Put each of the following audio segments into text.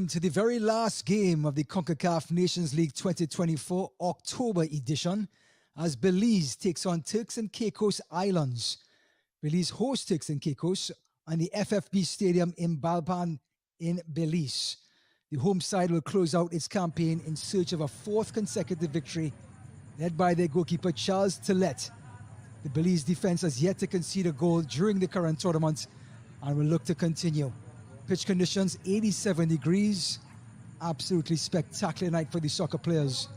welcome to the very last game of the Concacaf Nations League 2024 October edition as Belize takes on Turks and Caicos Islands. Belize hosts Turks and Caicos on the FFB Stadium in Balpan in Belize. The home side will close out its campaign in search of a fourth consecutive victory, led by their goalkeeper Charles Tillet. The Belize defense has yet to concede a goal during the current tournament and will look to continue. Pitch conditions 87 degrees. Absolutely spectacular night for the soccer players.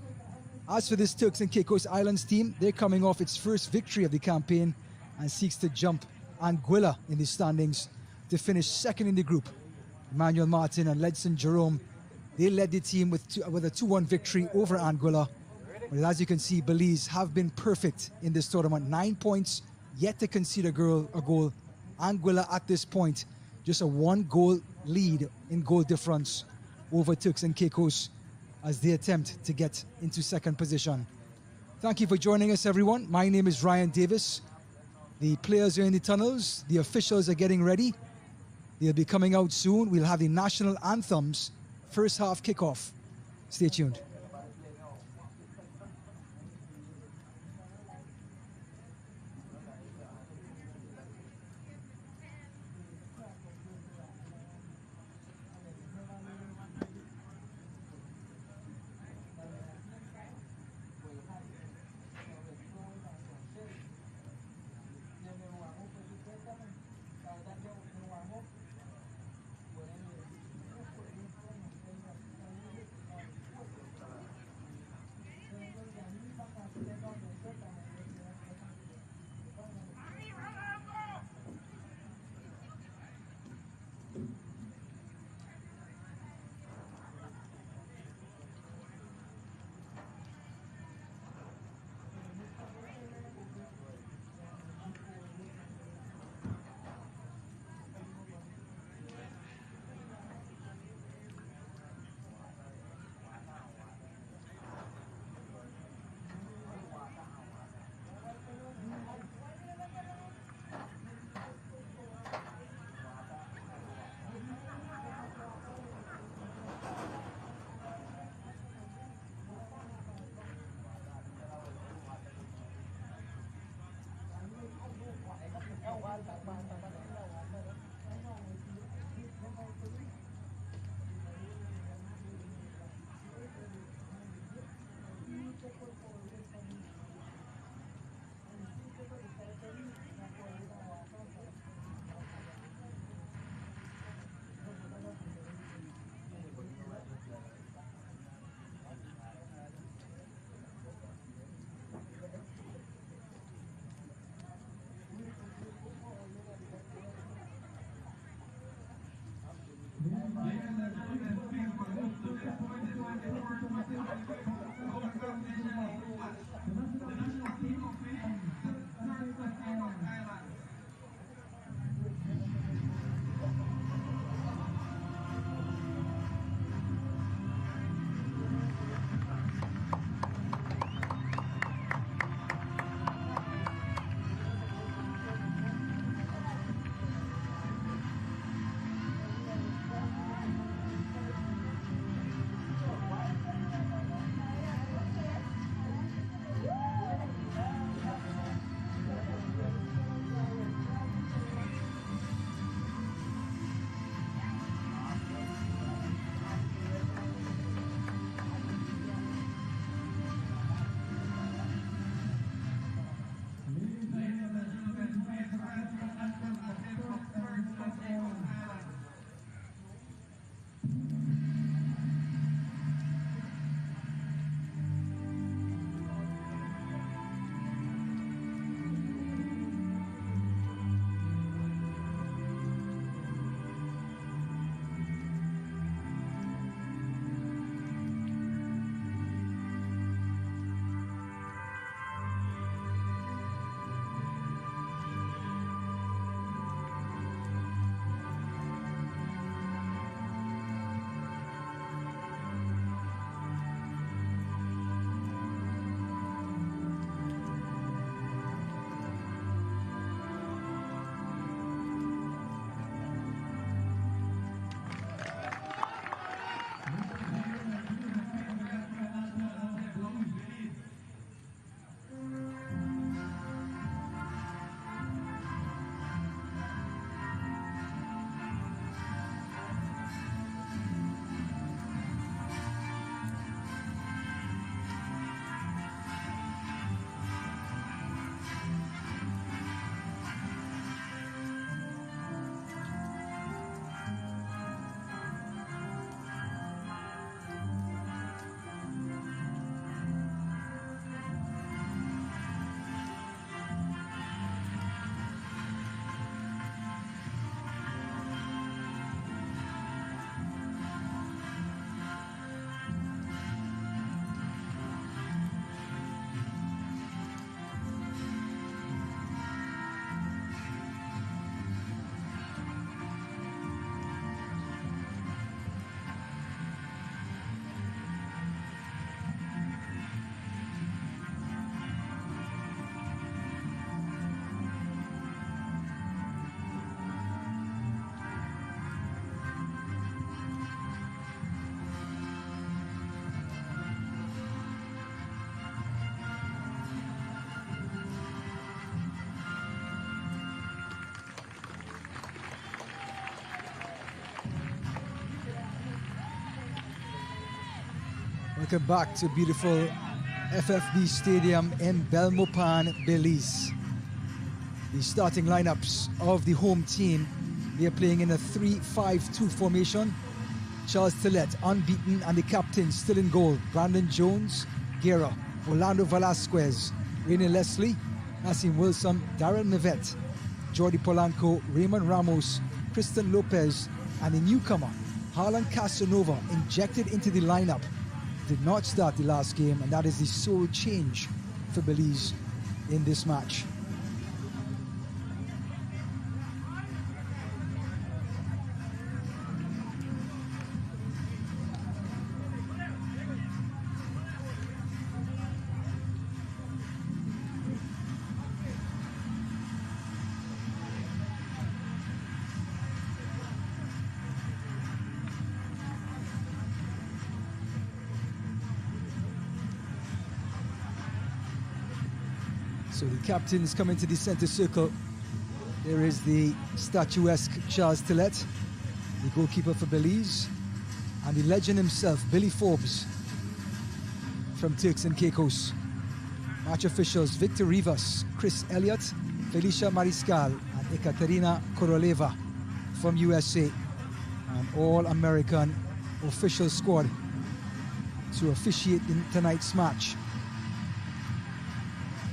As for this Turks and Caicos Islands team, they're coming off its first victory of the campaign and seeks to jump Anguilla in the standings to finish second in the group. Emmanuel Martin and Ledson Jerome, they led the team with a 2-1 victory over Anguilla. But as you can see, Belize have been perfect in this tournament. 9 points, yet to concede a goal. Anguilla at this point, just a 1-goal lead in goal difference over Turks and Caicos as they attempt to get into second position. Thank you for joining us, everyone. My name is Ryan Davis. The players are in the tunnels. The officials are getting ready. They'll be coming out soon. We'll have the national anthems, first half kickoff. Stay tuned. Welcome back to beautiful FFB Stadium in Belmopan, Belize. The starting lineups of the home team, they are playing in a 3-5-2 formation. Charles Tillett, unbeaten, and the captain still in goal. Brandon Jones, Guerra, Orlando Velasquez, Rene Leslie, Nassim Wilson, Darren Nivette, Jordi Polanco, Raymond Ramos, Kristen Lopez, and the newcomer, Harlan Casanova, injected into the lineup. Did not start the last game, and that is the sole change for Belize in this match. So the captains come into the center circle. There is the statuesque Charles Tillett, the goalkeeper for Belize, and the legend himself, Billy Forbes, from Turks and Caicos. Match officials, Victor Rivas, Chris Elliott, Felicia Mariscal, and Ekaterina Koroleva from USA. An all-American official squad to officiate in tonight's match.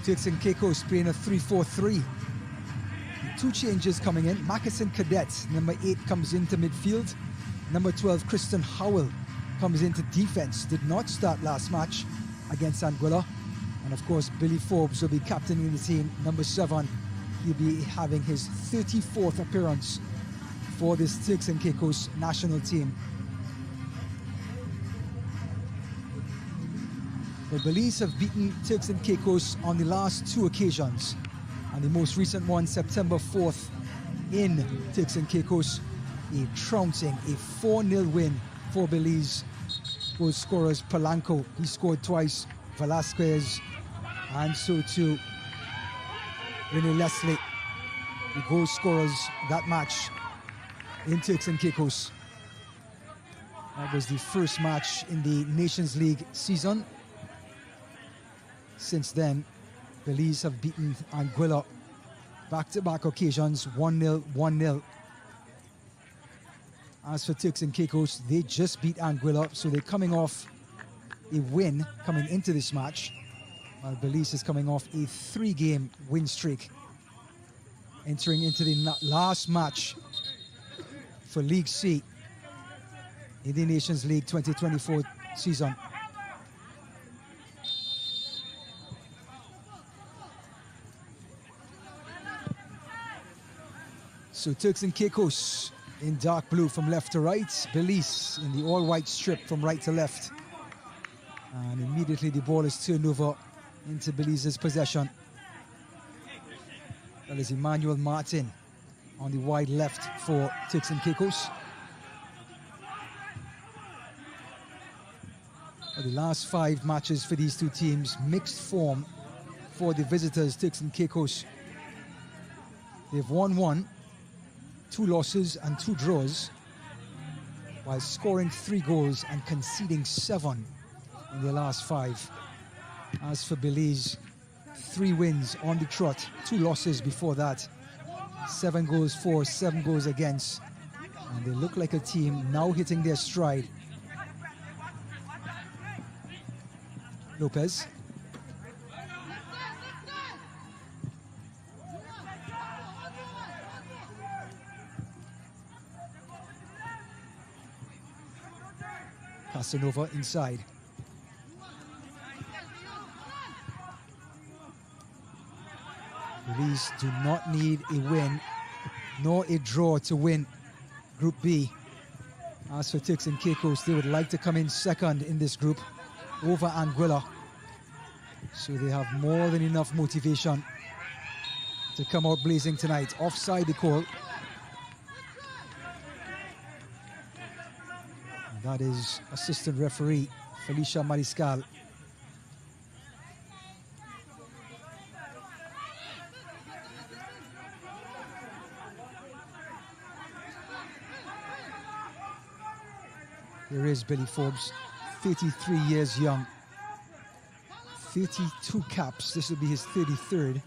Turks and Caicos playing a 3-4-3. Two changes coming in. Mackinson Cadet, number 8, comes into midfield. Number 12, Kristen Howell, comes into defense. Did not start last match against Anguilla. And of course, Billy Forbes will be captaining the team. Number 7, he'll be having his 34th appearance for this Turks and Caicos national team. The Belize have beaten Turks and Caicos on the last 2 occasions, and the most recent one, September 4th, in Turks and Caicos, a trouncing, a 4-0 win for Belize. Goal scorers Polanco, he scored twice, Velasquez, and so too Rene Leslie, the goal scorers that match in Turks and Caicos. That was the first match in the Nations League season. Since then, Belize have beaten Anguilla back-to-back occasions, 1-0, 1-0. As for Turks and Caicos, they just beat Anguilla, so they're coming off a win coming into this match, while Belize is coming off a 3-game win streak, entering into the last match for League C in the Nations League 2024 season. So Turks and Caicos in dark blue from left to right, Belize in the all-white strip from right to left. And immediately the ball is turned over into Belize's possession. That is Emmanuel Martin on the wide left for Turks and Caicos. For the last 5 matches for these two teams, mixed form for the visitors, Turks and Caicos. They've won 1, 2 losses and 2 draws, while scoring 3 goals and conceding 7 in their last 5. As for Belize, 3 wins on the trot, 2 losses before that, 7 goals for, 7 goals against, and they look like a team now hitting their stride. Lopez. Casanova inside. Belize do not need a win nor a draw to win Group B. As for Turks and Caicos, they would like to come in second in this group over Anguilla. So they have more than enough motivation to come out blazing tonight. Offside the call. That is assistant referee Felicia Mariscal. Here is Billy Forbes. 33 years young. 32 caps. This will be his 33rd.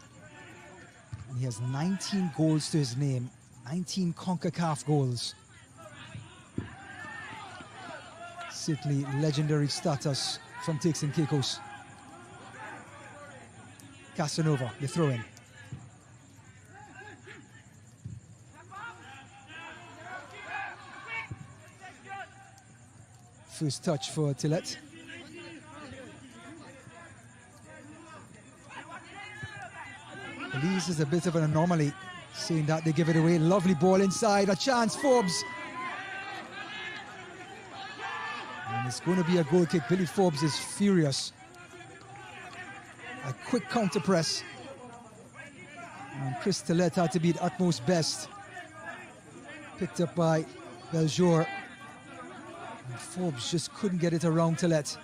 And he has 19 goals to his name. 19 Concacaf goals. Certainly legendary status from Turks and Caicos. Casanova, the throw-in. First touch for Tillet. Belize is a bit of an anomaly. Seeing that they give it away. Lovely ball inside. A chance, Forbes. And it's going to be a goal kick. Billy Forbes is furious. A quick counter press. And Chris Tillet had to be at utmost best. Picked up by Beljour. And Forbes just couldn't get it around Tillet.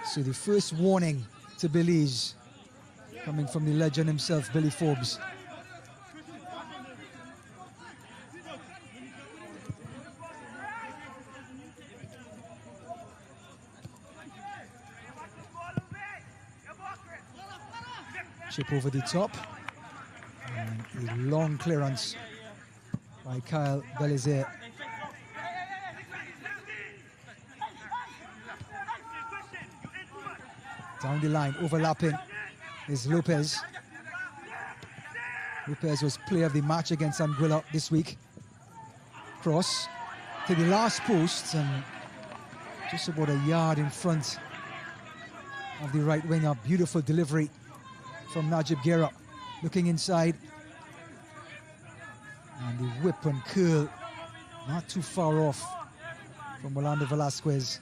So the first warning to Belize, coming from the legend himself, Billy Forbes. Chip over the top. And a long clearance by Kyle Belize. Down the line, overlapping is Lopez. Lopez was player of the match against Anguilla this week. Cross to the last post and just about a yard in front of the right winger. Beautiful delivery from Najib Guerra. Looking inside. And the whip and curl not too far off from Orlando Velasquez.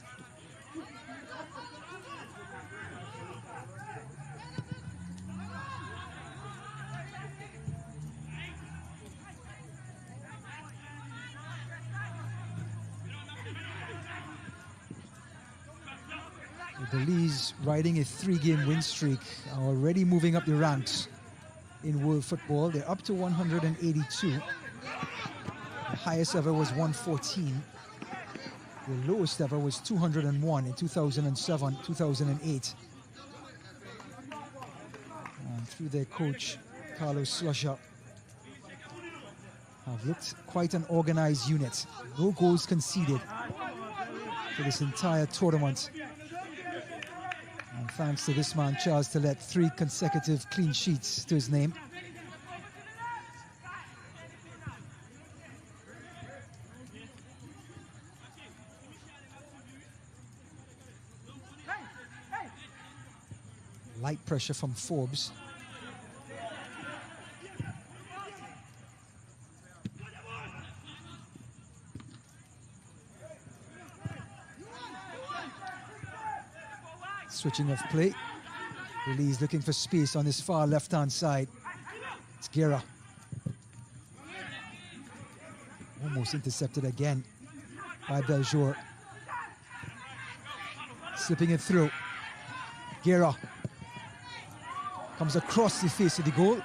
Belize riding a 3-game win streak, already moving up the ranks in world football. They're up to 182. The highest ever was 114. The lowest ever was 201 in 2007, 2008. And through their coach, Carlos Slusher, have looked quite an organized unit. No goals conceded for this entire tournament. And thanks to this man, Charles Tillet, 3 consecutive clean sheets to his name. Light pressure from Forbes. Switching of play. Belize looking for space on his far left-hand side. It's Guerra. Almost intercepted again by Beljour. Slipping it through. Guerra comes across the face of the goal.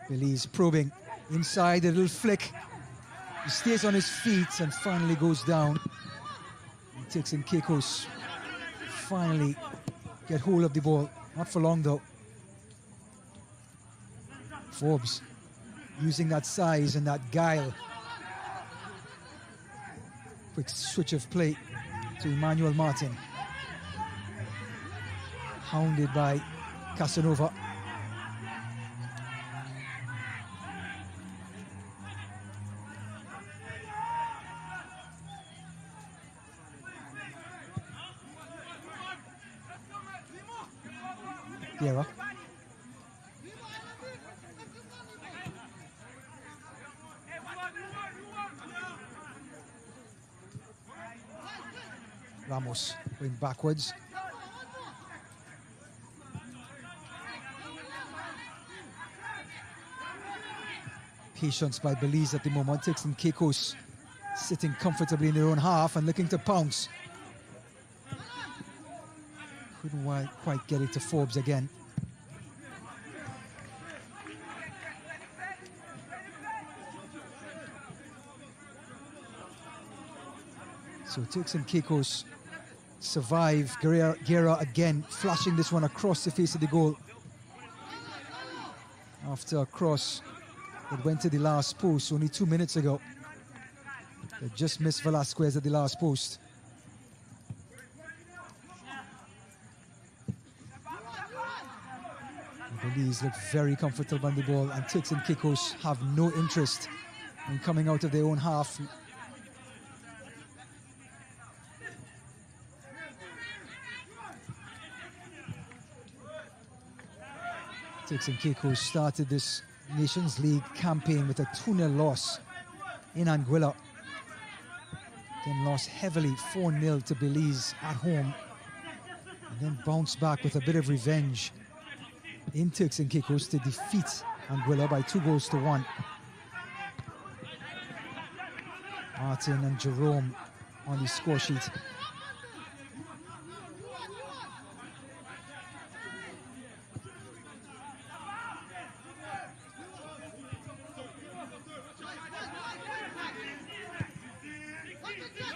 Belize probing inside, a little flick. He stays on his feet and finally goes down. Turks and Caicos finally get hold of the ball. Not for long though. Forbes using that size and that guile. Quick switch of play to Emmanuel Martin. Hounded by Casanova. Guerra. Ramos going backwards. Patience by Belize at the moment. Turks and Caicos sitting comfortably in their own half and looking to pounce. Couldn't quite get it to Forbes again. So Turks and Caicos survive. Guerra again flashing this one across the face of the goal. After a cross that went to the last post only 2 minutes ago. They just missed Velasquez at the last post. Belize look very comfortable on the ball, and Turks and Caicos have no interest in coming out of their own half. Turks and Caicos started this Nations League campaign with a 2-0 loss in Anguilla. Then lost heavily 4-0 to Belize at home. And then bounced back with a bit of revenge in Turks and Caicos to defeat Anguilla by 2-1. Martin and Jerome on the score sheet.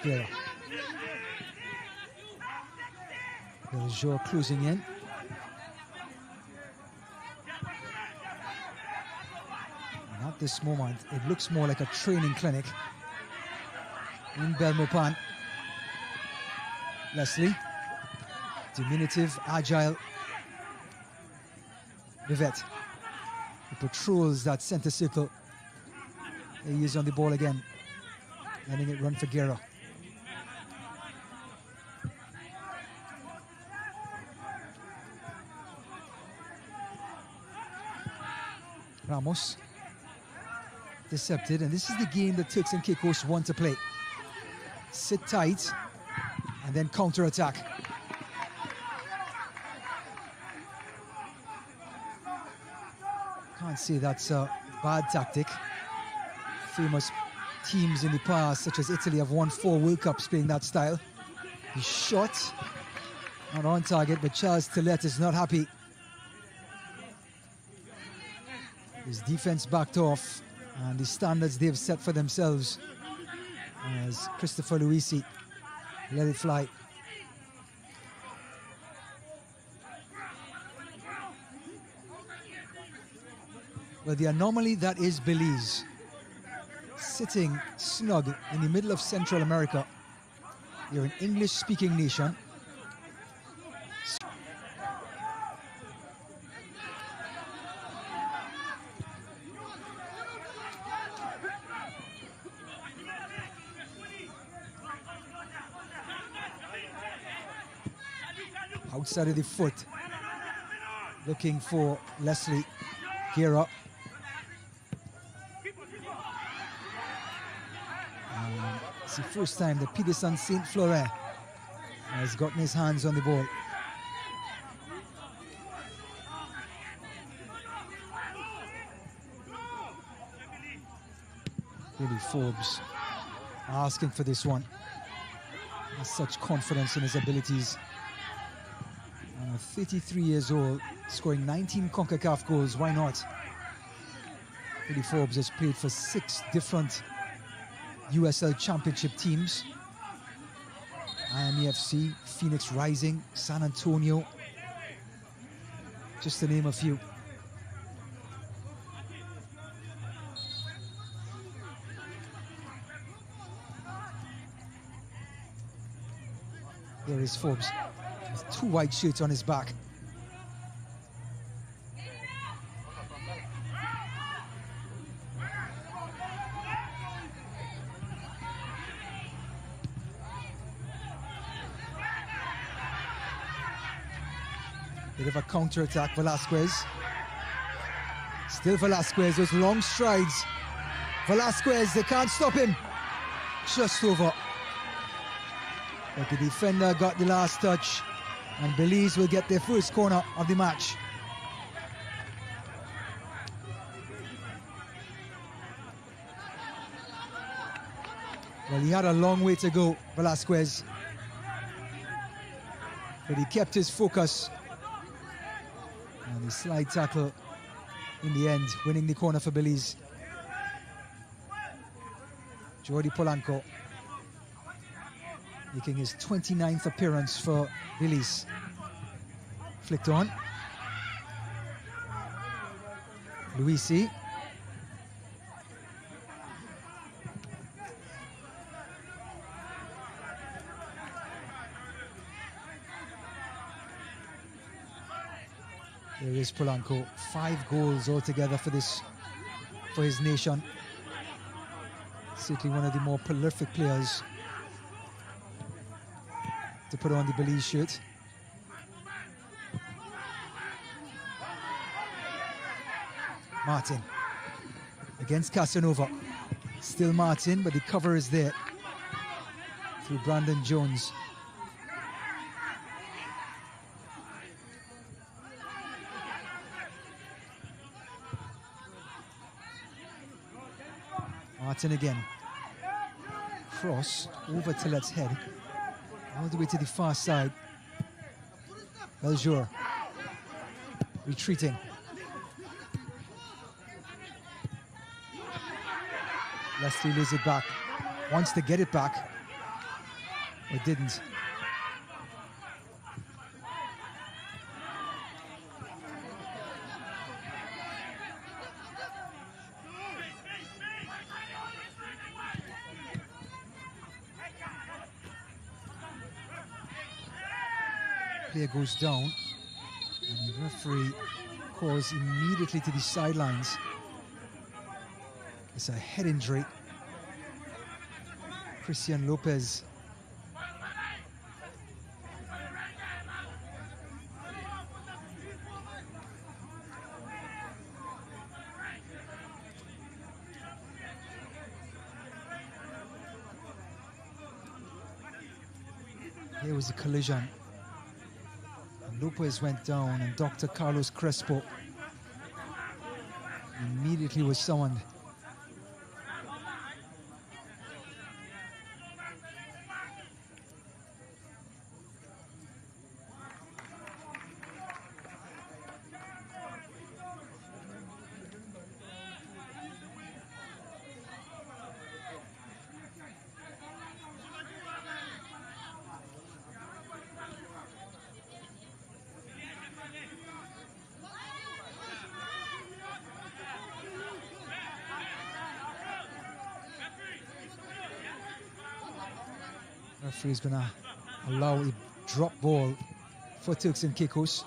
Yeah. Belgium closing in. And at this moment, it looks more like a training clinic in Belmopan. Leslie, diminutive, agile. Vivette, he patrols that center circle. He is on the ball again, letting it run for Guerra. Ramos, decepted, and this is the game that Turks and Caicos want to play. Sit tight and then counter-attack. Can't say that's a bad tactic. Famous teams in the past, such as Italy, have won 4 World Cups playing that style. He shot, not on target, but Charles Tillett is not happy. His defense backed off, and the standards they've set for themselves as Christopher Luisi let it fly. Well, the anomaly that is Belize, sitting snug in the middle of Central America. You're an English-speaking nation. Outside of the foot, looking for Leslie Guerra. It's the first time that Peterson St. Florent has gotten his hands on the ball. Really, Forbes asking for this one. Has such confidence in his abilities. 33 years old, scoring 19 Concacaf goals, why not? Billy Forbes has played for 6 different USL Championship teams. Miami FC, Phoenix Rising, San Antonio, just to name a few. There is Forbes. 2 white shirts on his back. Bit of a counter-attack, Velasquez. Still Velasquez, those long strides. Velasquez, they can't stop him. Just over. But the defender got the last touch, and Belize will get their first corner of the match. Well, he had a long way to go, Velasquez. But he kept his focus. And the slide tackle in the end, winning the corner for Belize. Jordi Polanco. making his 29th appearance for Belize. Flicked on. Luisi. There is Polanco. 5 goals altogether for his nation. Certainly one of the more prolific players to put on the Belize shirt. Martin against Casanova. Still Martin, but the cover is there through Brandon Jones. Martin again. Cross over Tillet's head. All the way to the far side. Beljour retreating. Leslie loses it back. Wants to get it back, but didn't. Player goes down, and the referee calls immediately to the sidelines. It's a head injury. Christian Lopez. Here was a collision. And Lopez went down, and Dr. Carlos Crespo immediately was summoned. Referee is going to allow a drop ball for Turks and Caicos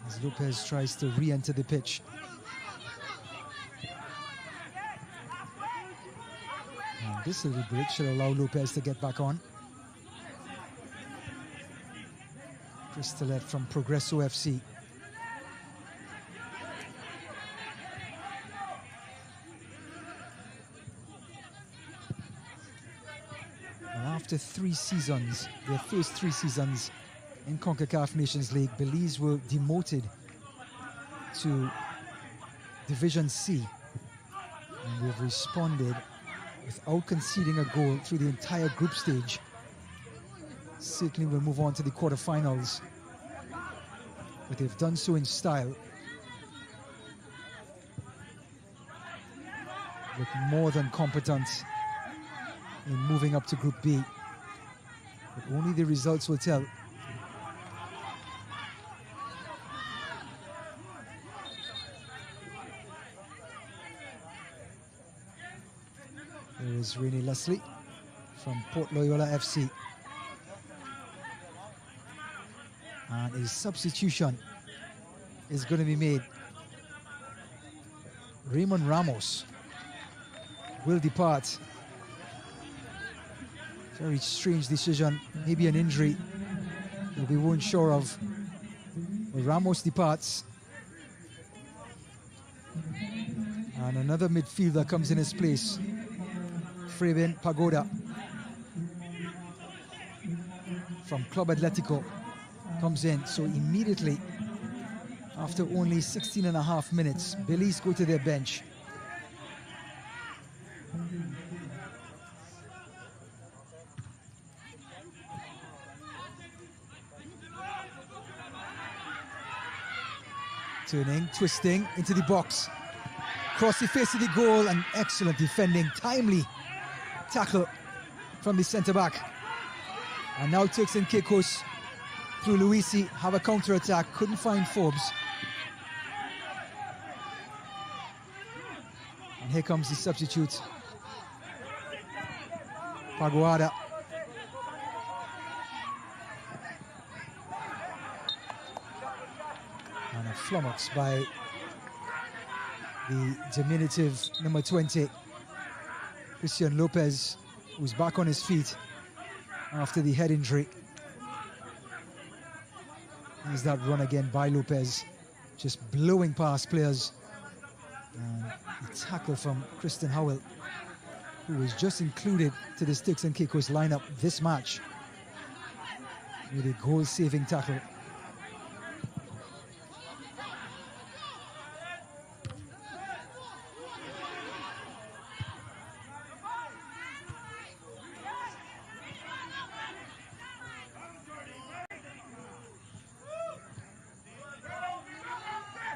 as Lopez tries to re-enter the pitch. And this little break should allow Lopez to get back on. Cristolet from Progresso FC. After 3 seasons, their first 3 seasons in Concacaf Nations League, Belize were demoted to Division C. And they've responded without conceding a goal through the entire group stage. Certainly will move on to the quarterfinals, but they've done so in style. Look more than competent in moving up to Group B. But only the results will tell. There is Rene Leslie from Port Loyola FC. And a substitution is going to be made. Raymond Ramos will depart. Very strange decision, maybe an injury that we weren't sure of. But Ramos departs. And another midfielder comes in his place. Fabian Pagoda from Club Atletico comes in. So immediately, after only 16.5 minutes, Belize go to their bench. Turning, twisting into the box. Across the face of the goal, and excellent defending, timely tackle from the centre-back. And now Turks and Caicos, through Luisi, have a counter-attack. Couldn't find Forbes. And here comes the substitute, Paguada. And a flummox by the diminutive number 20, Christian Lopez, who's back on his feet after the head injury. There's that run again by Lopez, just blowing past players. And the tackle from Kristen Howell, who was just included to the Turks and Caicos lineup this match, with a goal-saving tackle.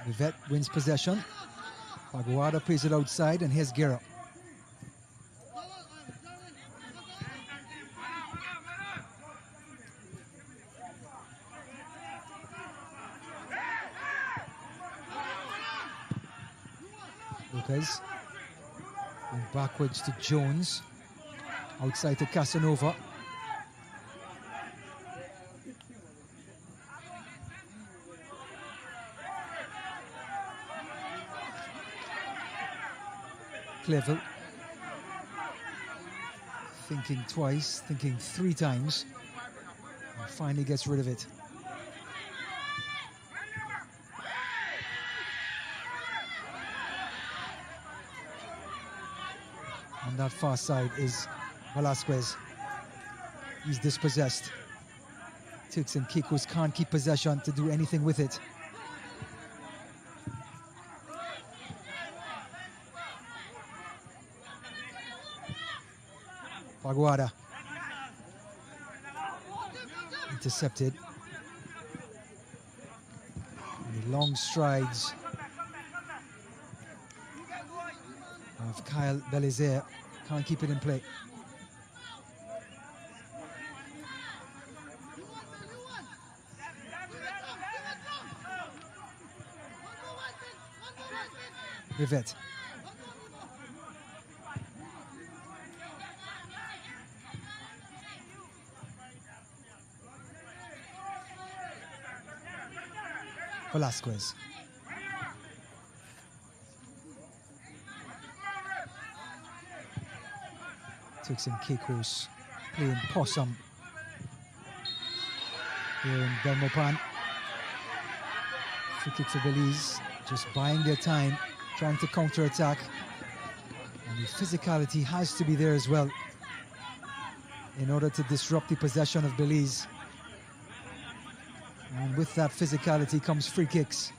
The vet wins possession. Paguada plays it outside, and here's Guerra. Lopez going backwards to Jones, outside to Casanova. Clevel, thinking twice, thinking three times, and finally gets rid of it. On that far side is Velasquez. He's dispossessed. Turks and Caicos can't keep possession to do anything with it. Paguada intercepted. And the long strides of Kyle Belize can't keep it in play. Rivet. Velasquez. Turks and Caicos playing possum here in Belmopan. Free kick for Belize, just buying their time, trying to counter-attack. And the physicality has to be there as well in order to disrupt the possession of Belize. And with that physicality comes free kicks.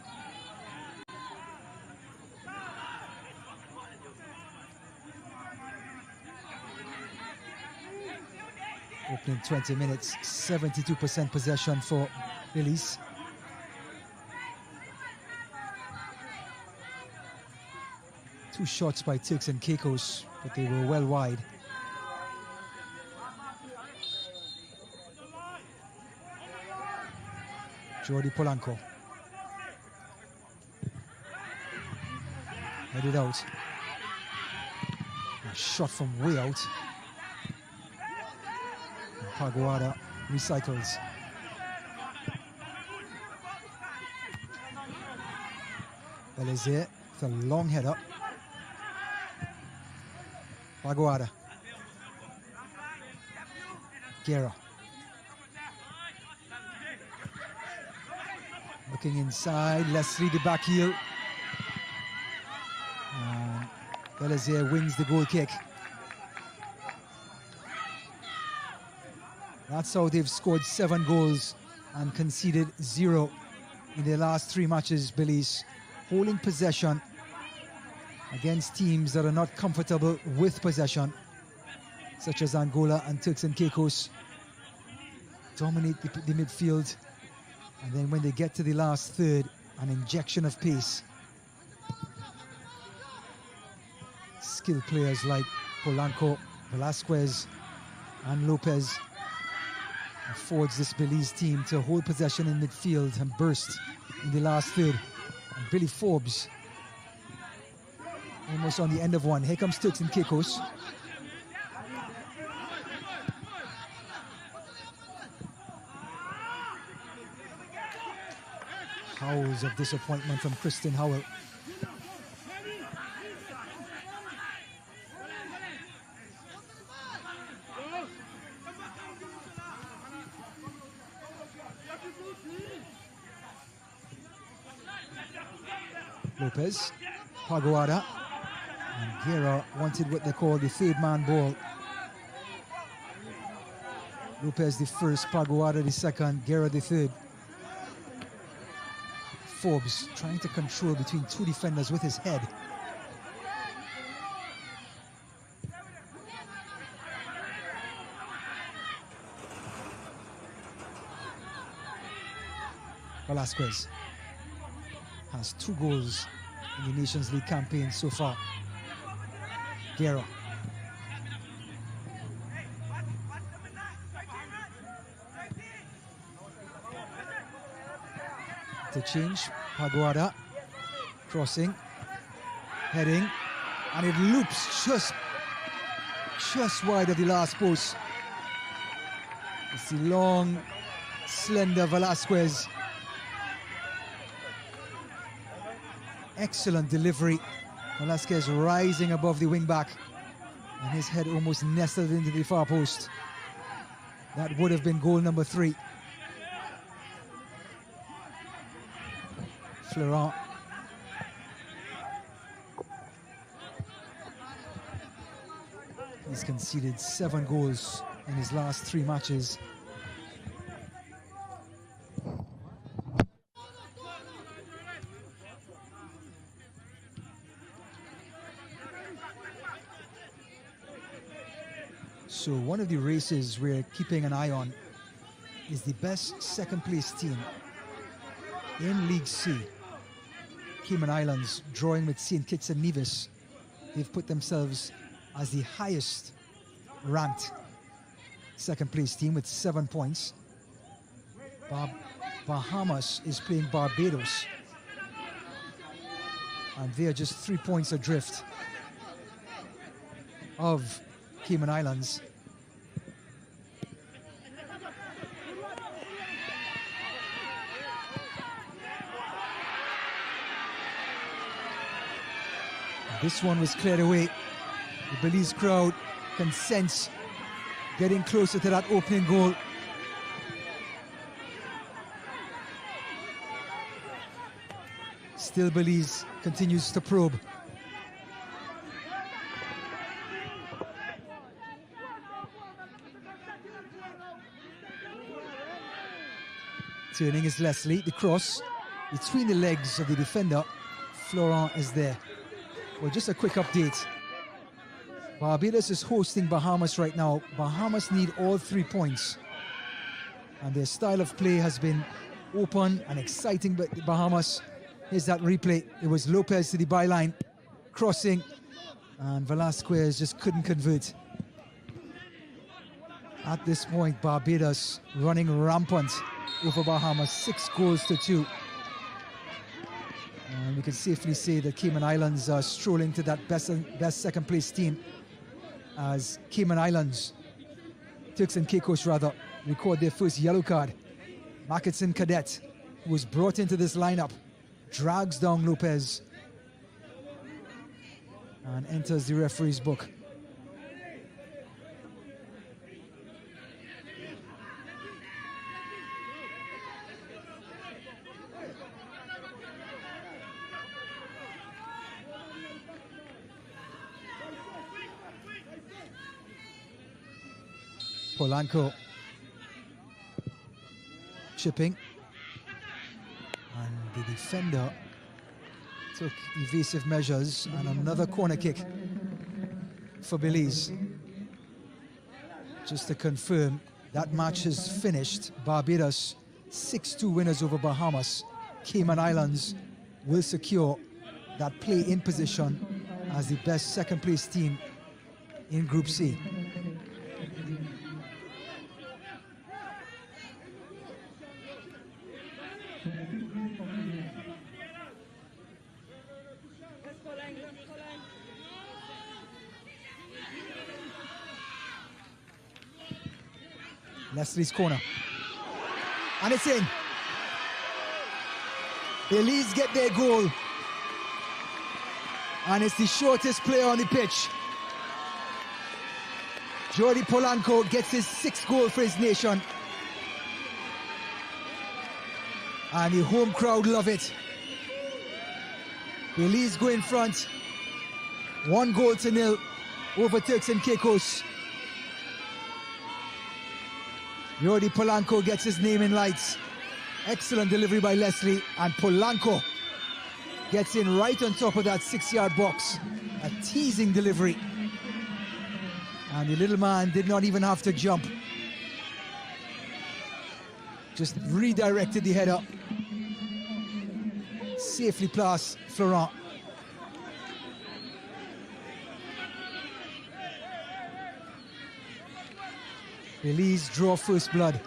Opening 20 minutes, 72% possession for Belize. Two shots by Turks and Caicos, but they were well wide. Jordi Polanco. Headed out. A shot from way out. And Paguada recycles. Belize with a long header. Paguada. Guerra. Looking inside, Leslie the back heel. Belize wins the goal kick. That's how they've scored 7 goals and conceded 0 in their last 3 matches, Belize. Holding possession against teams that are not comfortable with possession, such as Angola and Turks and Caicos. Dominate the midfield. And then when they get to the last third, an injection of pace. Skilled players like Polanco, Velasquez, And Lopez affords this Belize team to hold possession in midfield and burst in the last third. And Billy Forbes almost on the end of one. Here comes Turks and Caicos. Howls of disappointment from Kristen Howell. Lopez, Pagoada, and Guerra wanted what they call the third man ball. Lopez the first, Pagoada the second, Guerra the third. Forbes trying to control between two defenders with his head. Velasquez has 2 goals in the Nations League campaign so far. Guerra. To change, Pagoada, crossing, heading, and it loops just wide of the last post. It's the long, slender Velasquez. Excellent delivery. Velasquez rising above the wing-back, and his head almost nestled into the far post. That would have been goal number 3. Florent. He's conceded 7 goals in his last 3 matches. So one of the races we're keeping an eye on is the best second place team in League C. Cayman Islands drawing with St. Kitts and Nevis. They've put themselves as the highest ranked second place team with 7 points. Bahamas is playing Barbados, and they are just 3 points adrift of Cayman Islands. This one was cleared away. The Belize crowd can sense getting closer to that opening goal. Still Belize continues to probe. Turning is Leslie, the cross between the legs of the defender. Florent is there. Well, just a quick update. Barbados is hosting Bahamas right now. Bahamas need all 3 points. And their style of play has been open and exciting, but the Bahamas, here's that replay. It was Lopez to the byline, crossing, and Velasquez just couldn't convert. At this point, Barbados running rampant over Bahamas, 6 goals to 2. And we can safely say that Cayman Islands are strolling to that best second place team, as Cayman Islands, Turks and Caicos rather, record their first yellow card. Mackinson Cadet, who was brought into this lineup, drags down Lopez and enters the referee's book. Polanco chipping, and the defender took evasive measures, and another corner kick for Belize. Just to confirm, that match is finished. Barbados 6-2 winners over Bahamas. Cayman Islands will secure that play-in position as the best second place team in Group C. Leslie's corner. And it's in. Belize get their goal. And it's the shortest player on the pitch. Jordi Polanco gets his 6th goal for his nation. And the home crowd love it. Belize go in front. 1-0 over Turks and Caicos. Jordi Polanco gets his name in lights. Excellent delivery by Leslie. And Polanco gets in right on top of that 6-yard box. A teasing delivery. And the little man did not even have to jump. Just redirected the header. Safely past Florent. Belize draw first blood.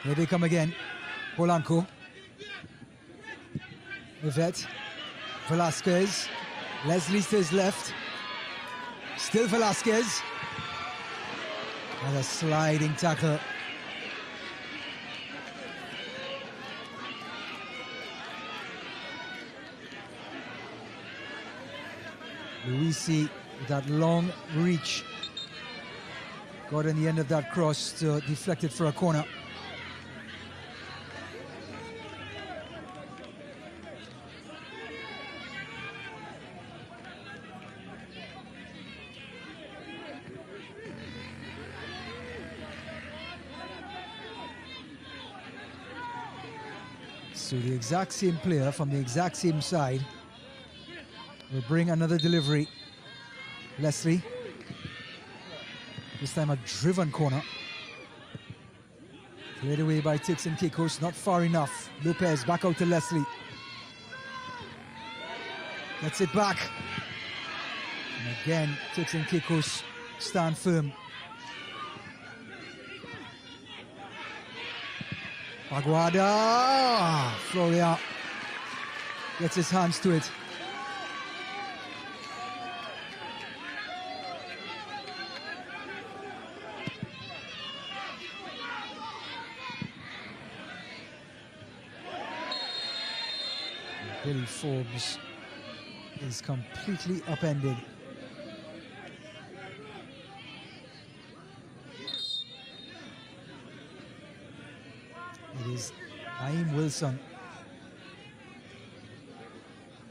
Here they come again. Polanco. Yvette. Velasquez. Leslie to his left. Still Velasquez. And a sliding tackle. Luisi with that long reach. Got on the end of that cross to deflect it for a corner. So the exact same player from the exact same side will bring another delivery. Leslie. This time a driven corner. Cleared away by Turks and Caicos, not far enough. Lopez back out to Leslie. Gets it back. And again, Turks and Caicos stand firm. Aguada! Florian gets his hands to it. Billy Forbes is completely upended. It is Naeem Wilson.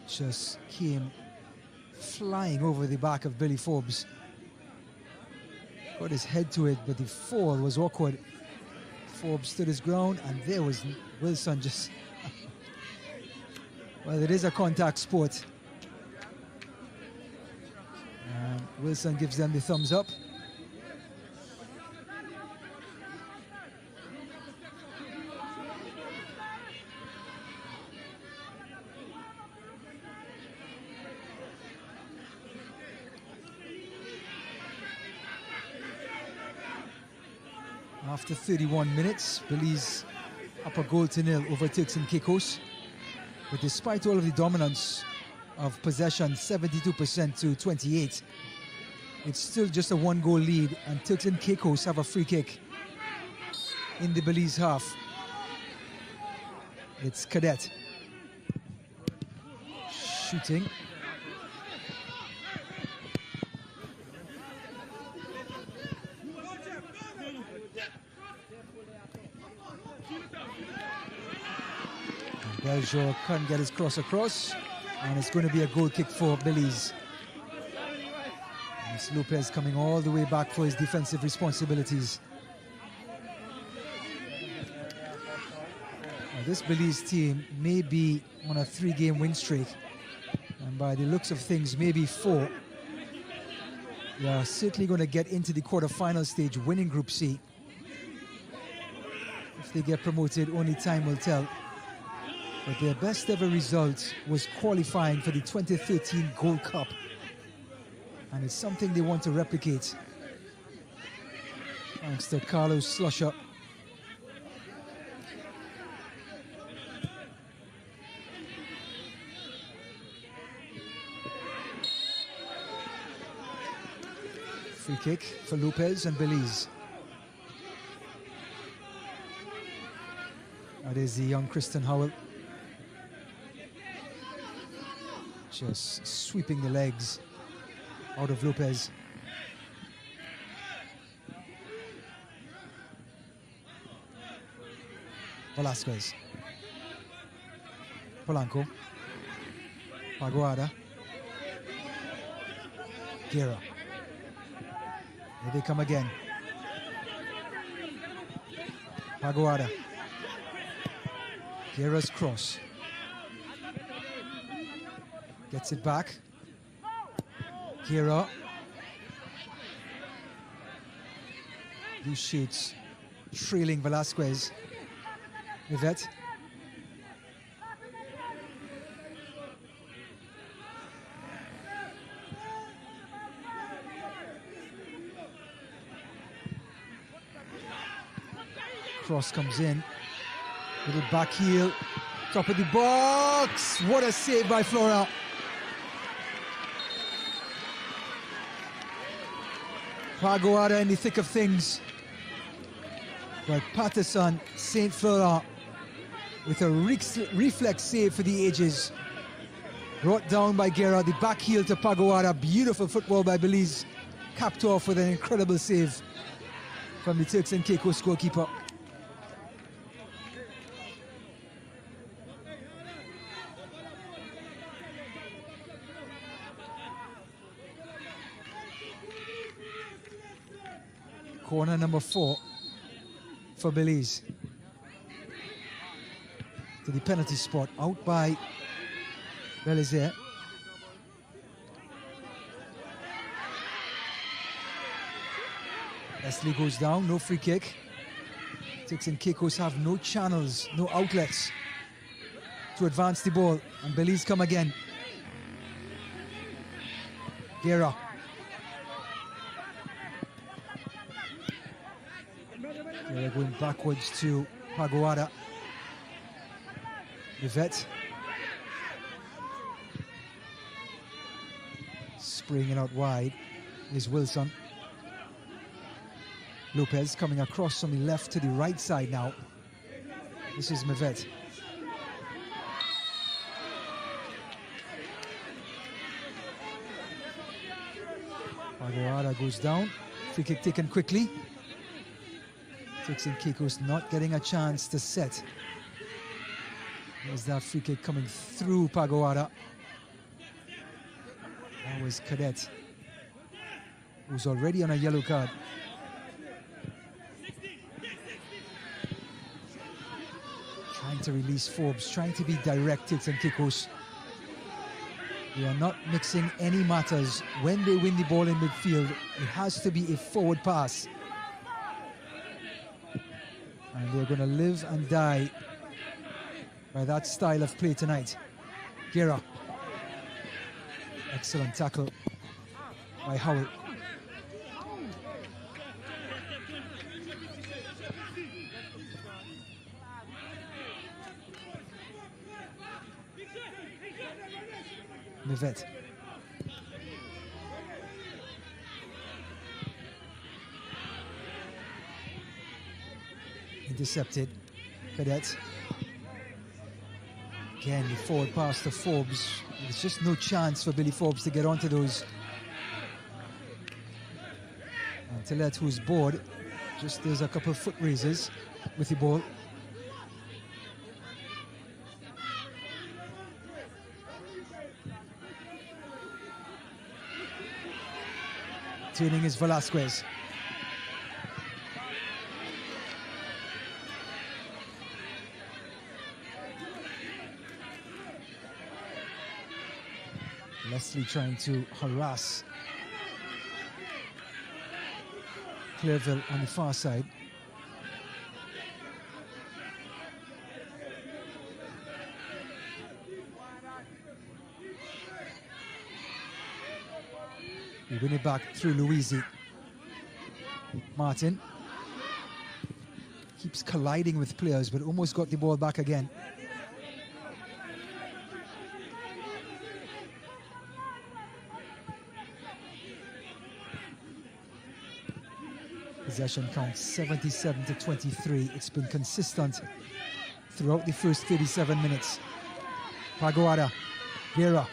Just came flying over the back of Billy Forbes. Got his head to it, but the fall was awkward. Forbes stood his ground, and there was Wilson just... Well, it is a contact sport. And Wilson gives them the thumbs up. After 31 minutes, Belize up a 0 over Turks and Caicos. But despite all of the dominance of possession, 72% to 28, it's still just a 1-goal lead, and Turks and Caicos have a free kick in the Belize half. It's Cadet shooting. Beljo can't get his cross across, and it's going to be a goal kick for Belize. It's Lopez coming all the way back for his defensive responsibilities. Now, this Belize team may be on a 3-game win streak, and by the looks of things, maybe 4. They are certainly going to get into the quarterfinal stage, winning Group C. If they get promoted, only time will tell. But their best ever result was qualifying for the 2013 Gold Cup. And it's something they want to replicate. Thanks to Carlos Slusher. Free kick for Lopez and Belize. That is the young Kristen Howell. Just sweeping the legs out of Lopez. Velasquez. Polanco. Paguada. Guerra. Here they come again. Paguada. Guerra's cross. Gets it back. Guerra. Loose shoots. Trailing Velasquez. Yvette. Cross comes in. Little back heel. Top of the box. What a save by Flora. Paguada in the thick of things. But Patterson, St. Flora, with a reflex save for the ages. Brought down by Guerra, the back heel to Paguada. Beautiful football by Belize. Capped off with an incredible save from the Turks and Caicos goalkeeper. Corner number 4 for Belize. To the penalty spot, out by Belize. Leslie goes down, no free kick. Turks and Caicos have no channels, no outlets to advance the ball. And Belize come again. Guerra. They're going backwards to Paguada. Yvette. Spraying it out wide is Wilson. Lopez coming across from the left to the right side now. This is Mevette. Paguada goes down. Free kick taken quickly. Turks and Caicos not getting a chance to set. There's that free kick coming through Paguada. That was Cadet, who's already on a yellow card. Trying to release Forbes, trying to be direct, Turks and Caicos. They are not mixing any matters. When they win the ball in midfield, it has to be a forward pass. And they're going to live and die by that style of play tonight. Guerra. Excellent tackle by Howell. Mevette. Intercepted. Cadet. Again, the forward pass to Forbes. There's just no chance for Billy Forbes to get onto those. And Tillett, who's bored, just there's a couple of foot raises with the ball. Turning is Velasquez. Leslie trying to harass Clairville on the far side. We win it back through Louisi. Martin Keeps colliding with players, but almost got the ball back again. Possession count 77-23. It's been consistent throughout the first 37 minutes. Pagoada, Vera.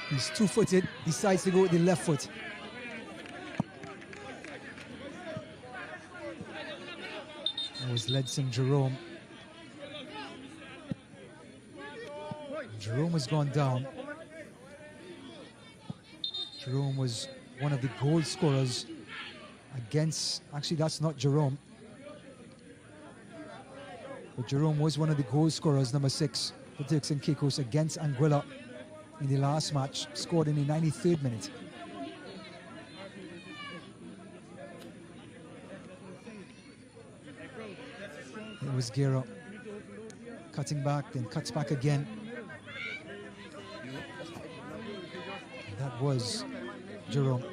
He's two-footed, decides to go with the left foot. That was Ledson Jerome. Jerome has gone down. Jerome was one of the goal scorers against, actually that's not Jerome, but Jerome was one of the goal scorers, number 6 for Turks and Caicos against Anguilla in the last match, scored in the 93rd minute. It was Guerra cutting back, then cuts back again. That was Jerome.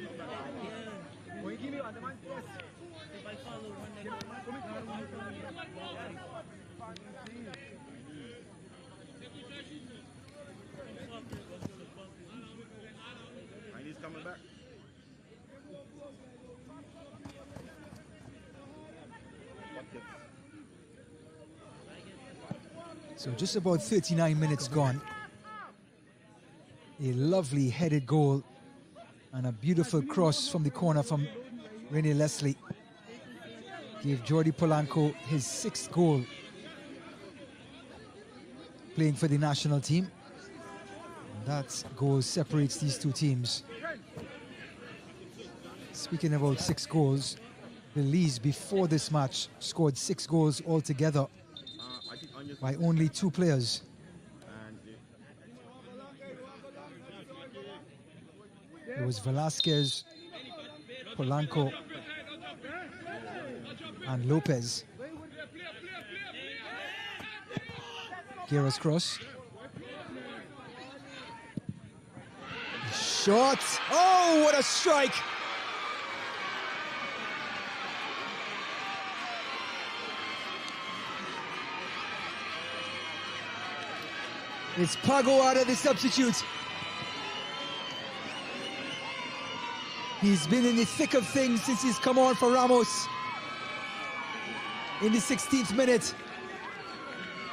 He's coming back. So just about 39 minutes gone. A lovely headed goal and a beautiful cross from the corner from Rene Leslie gave Jordi Polanco his 6th goal playing for the national team. And that goal separates these two teams. Speaking about 6 goals, Belize before this match scored 6 goals altogether by only 2 players. It was Velasquez, Polanco, and Lopez. Guerra's cross. Shot! Oh, what a strike! It's Pagoada, the substitute. He's been in the thick of things since he's come on for Ramos in the 16th minute.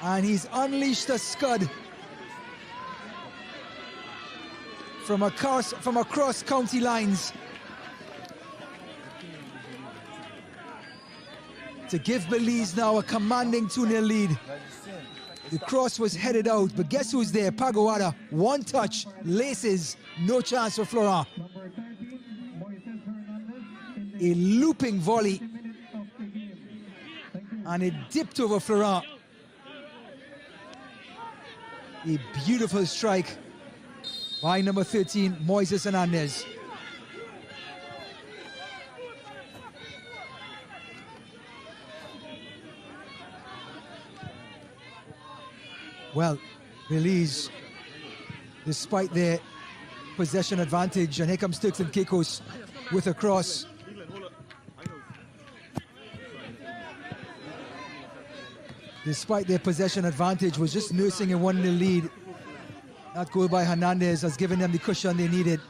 And he's unleashed a scud from across county lines to give Belize now a commanding 2-0 lead. The cross was headed out, but guess who's there? Pagoada, one touch, laces, no chance for Florent. A looping volley, and it dipped over Florent. A beautiful strike by number 13, Moises Hernandez. Well, Belize, despite their possession advantage, and here comes Turks and Caicos with a cross. Despite their possession advantage, was just nursing a 1-0 lead. That goal by Hernandez has given them the cushion they needed.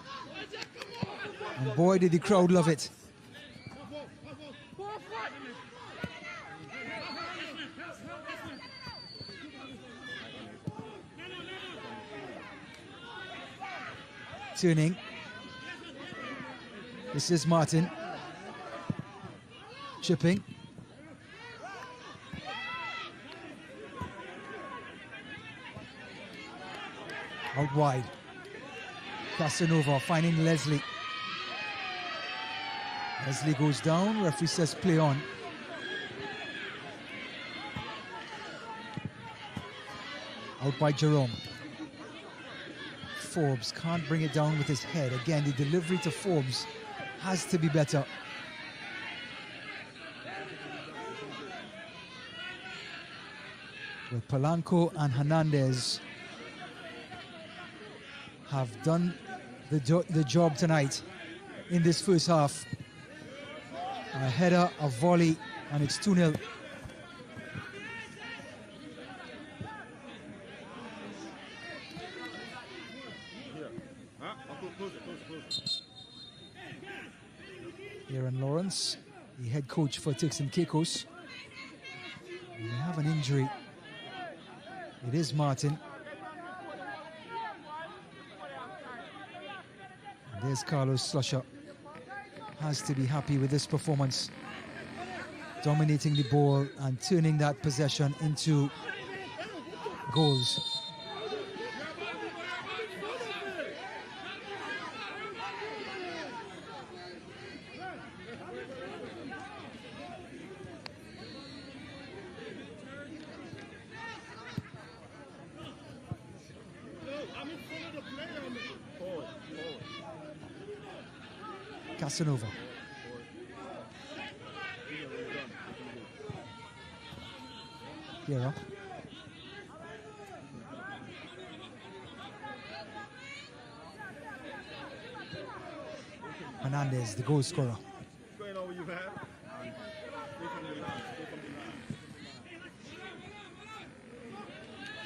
And boy, did the crowd love it. Turning. This is Martin. Chipping. Out wide. Casanova finding Leslie. Leslie goes down. Referee says play on. Out by Jerome. Forbes can't bring it down with his head. Again, the delivery to Forbes has to be better. But Polanco and Hernandez have done the job tonight in this first half. A header, a volley, and it's 2-0. Aaron Lawrence, the head coach for Turks Caicos. They have an injury. It is Martin. And there's Carlos Slusher. Has to be happy with this performance. Dominating the ball and turning that possession into goals. Casanova. Guerra. Hernandez, the goal scorer.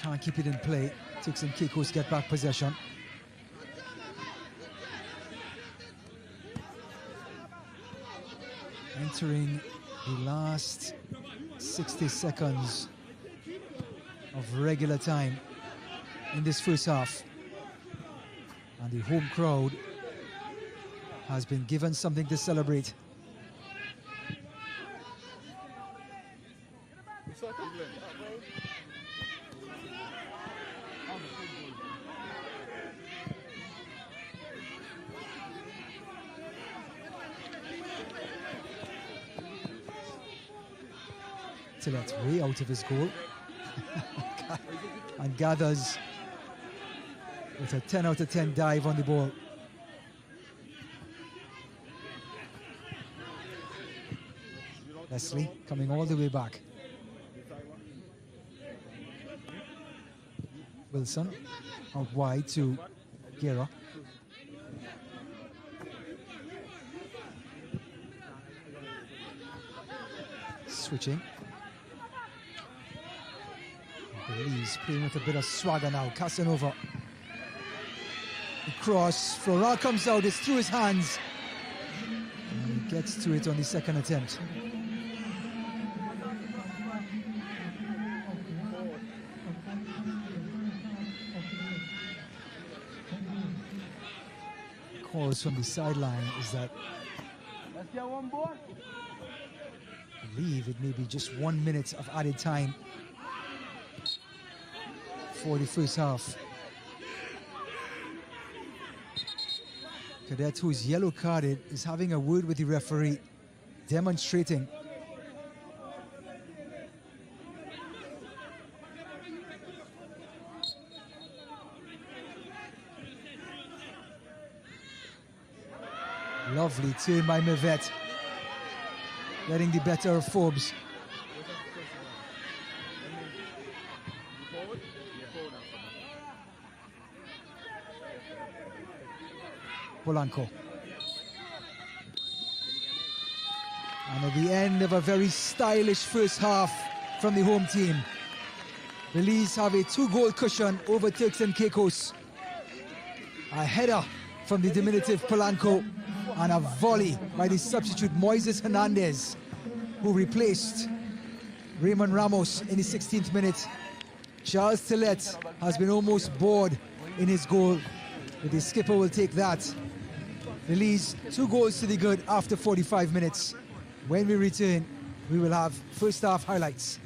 Can't keep it in play. Turks Caicos get back possession. Entering the last 60 seconds of regular time in this first half. And the home crowd has been given something to celebrate. Tillett way out of his goal and gathers with a 10 out of 10 dive on the ball. Leslie coming all the way back. Wilson out wide to Guerra. Switching. Belize playing with a bit of swagger now. Casanova. The cross. Floral comes out. It's through his hands. And he gets to it on the second attempt. Calls from the sideline is that I believe it may be just 1 minute of added time for the first half. Cadet, who is yellow carded, is having a word with the referee, demonstrating lovely turn by Mevet, getting the better of Forbes. Polanco. And at the end of a very stylish first half from the home team, Belize have a 2-goal cushion over Turks Caicos. A header from the diminutive Polanco and a volley by the substitute Moises Hernandez, who replaced Raymond Ramos in the 16th minute. Charles Tillett has been almost bored in his goal, but the skipper will take that. Belize 2 goals to the good after 45 minutes. When we return, we will have first half highlights.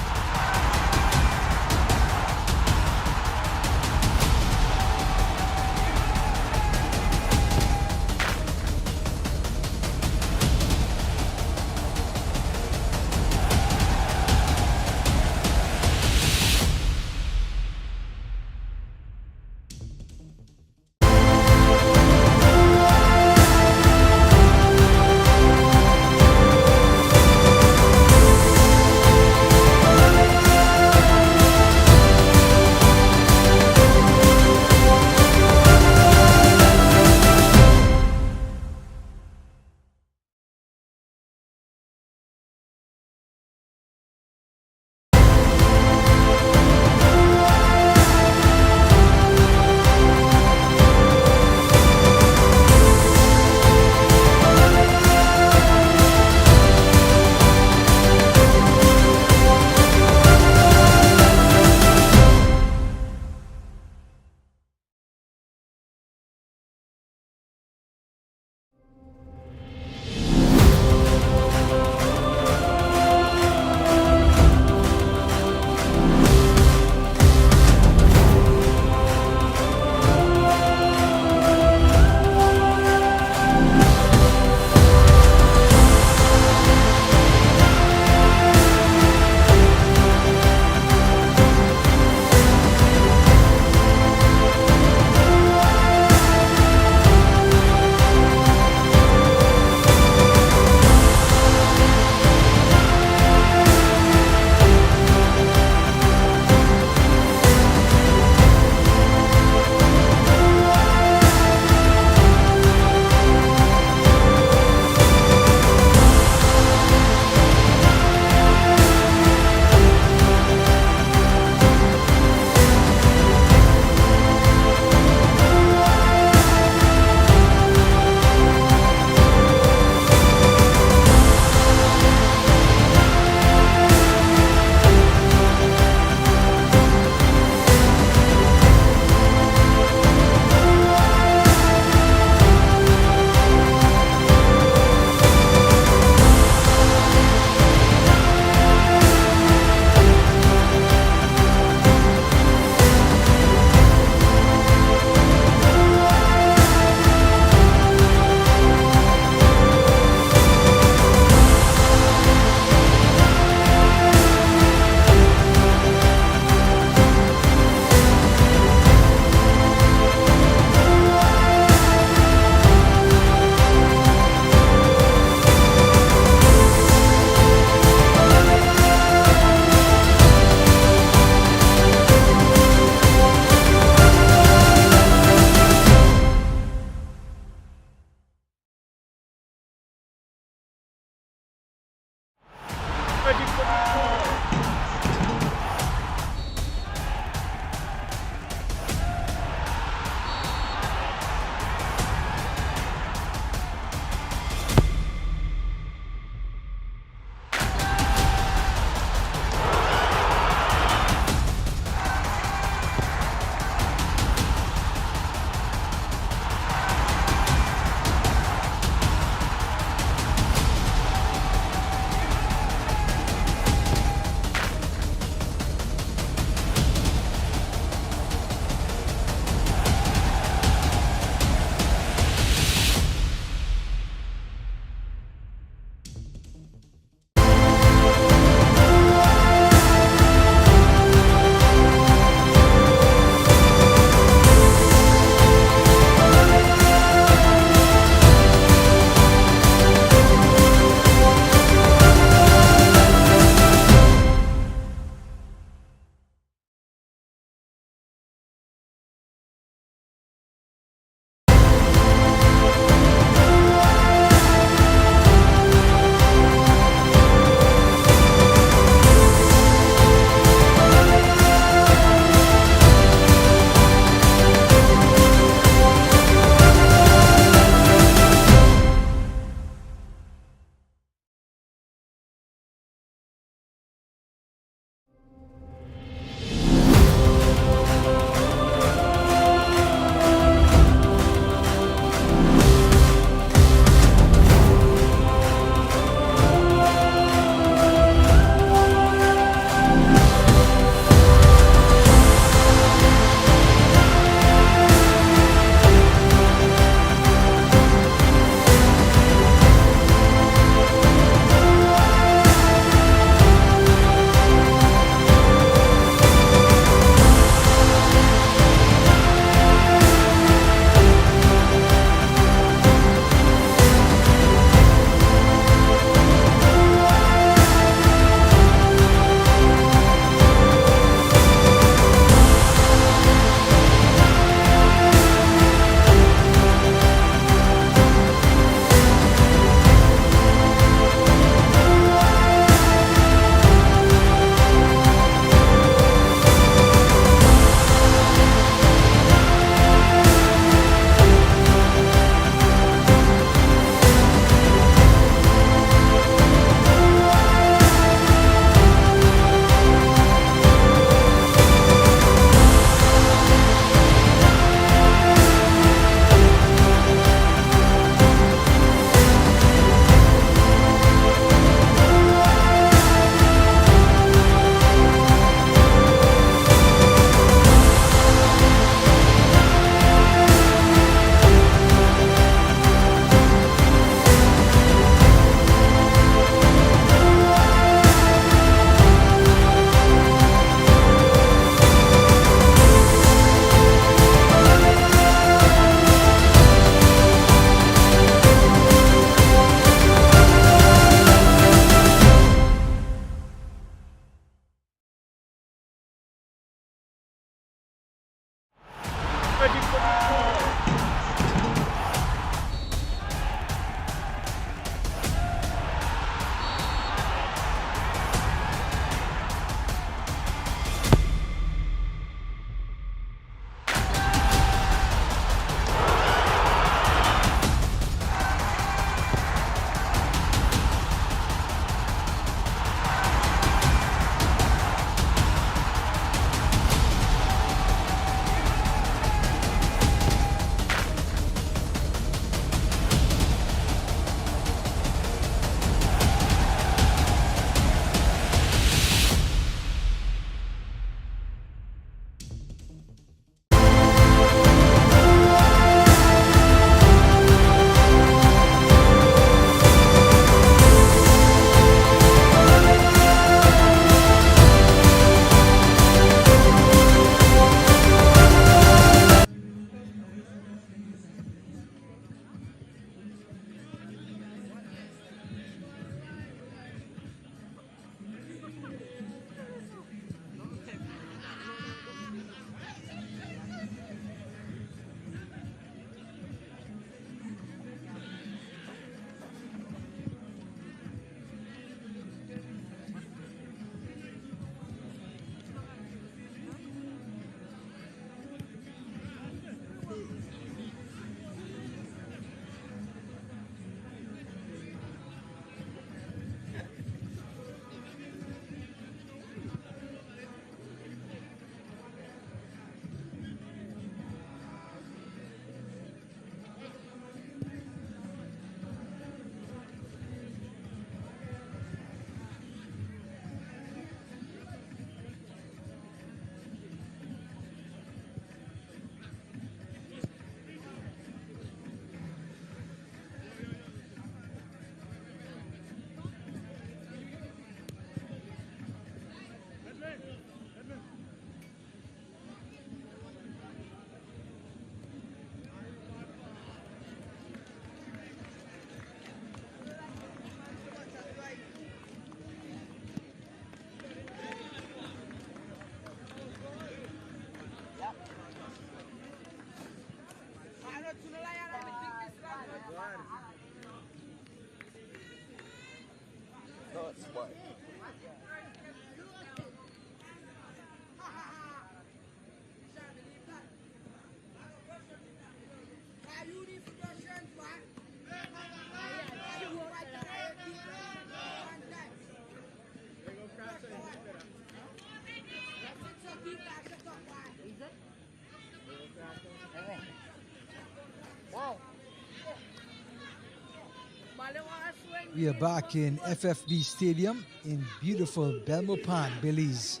We are back in FFB Stadium in beautiful Belmopan, Belize,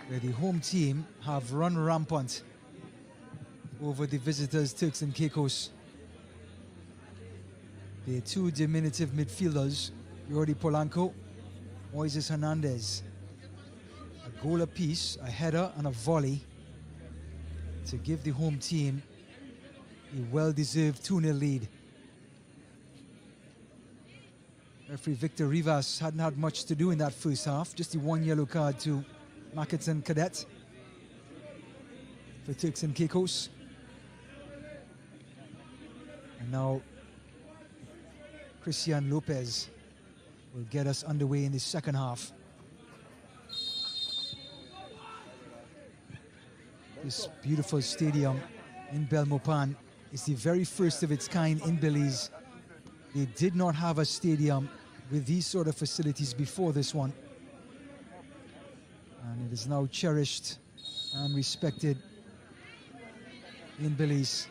where the home team have run rampant over the visitors, Turks and Caicos. The two diminutive midfielders, Jordi Polanco, Moises Hernandez. A goal apiece, a header and a volley to give the home team a well-deserved 2-0 lead. Referee Victor Rivas hadn't had much to do in that first half, just the one yellow card to Mackinson Cadet for Turks and Caicos. And now Christian Lopez will get us underway in the second half. This beautiful stadium in Belmopan is the very first of its kind in Belize. They did not have a stadium with these sort of facilities before this one. And it is now cherished and respected in Belize.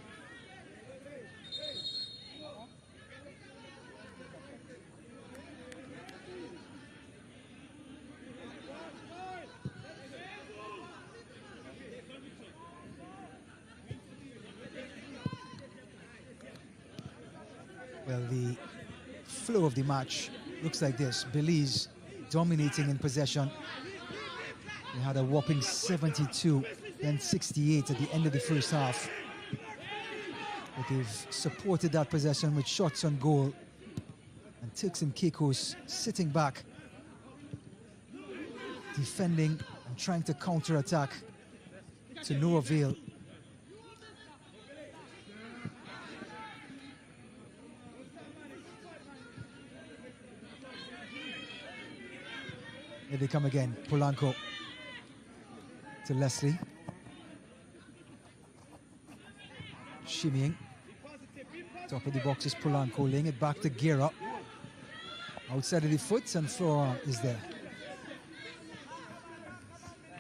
Well, the flow of the match looks like this. Belize dominating in possession. They had a whopping 72, then 68 at the end of the first half. But they've supported that possession with shots on goal. And Turks and Caicos sitting back, defending and trying to counter-attack to no avail. Here they come again, Polanco to Leslie. Shimmying. Top of the box is Polanco, laying it back to Guerra. Outside of the foot, and Flora is there.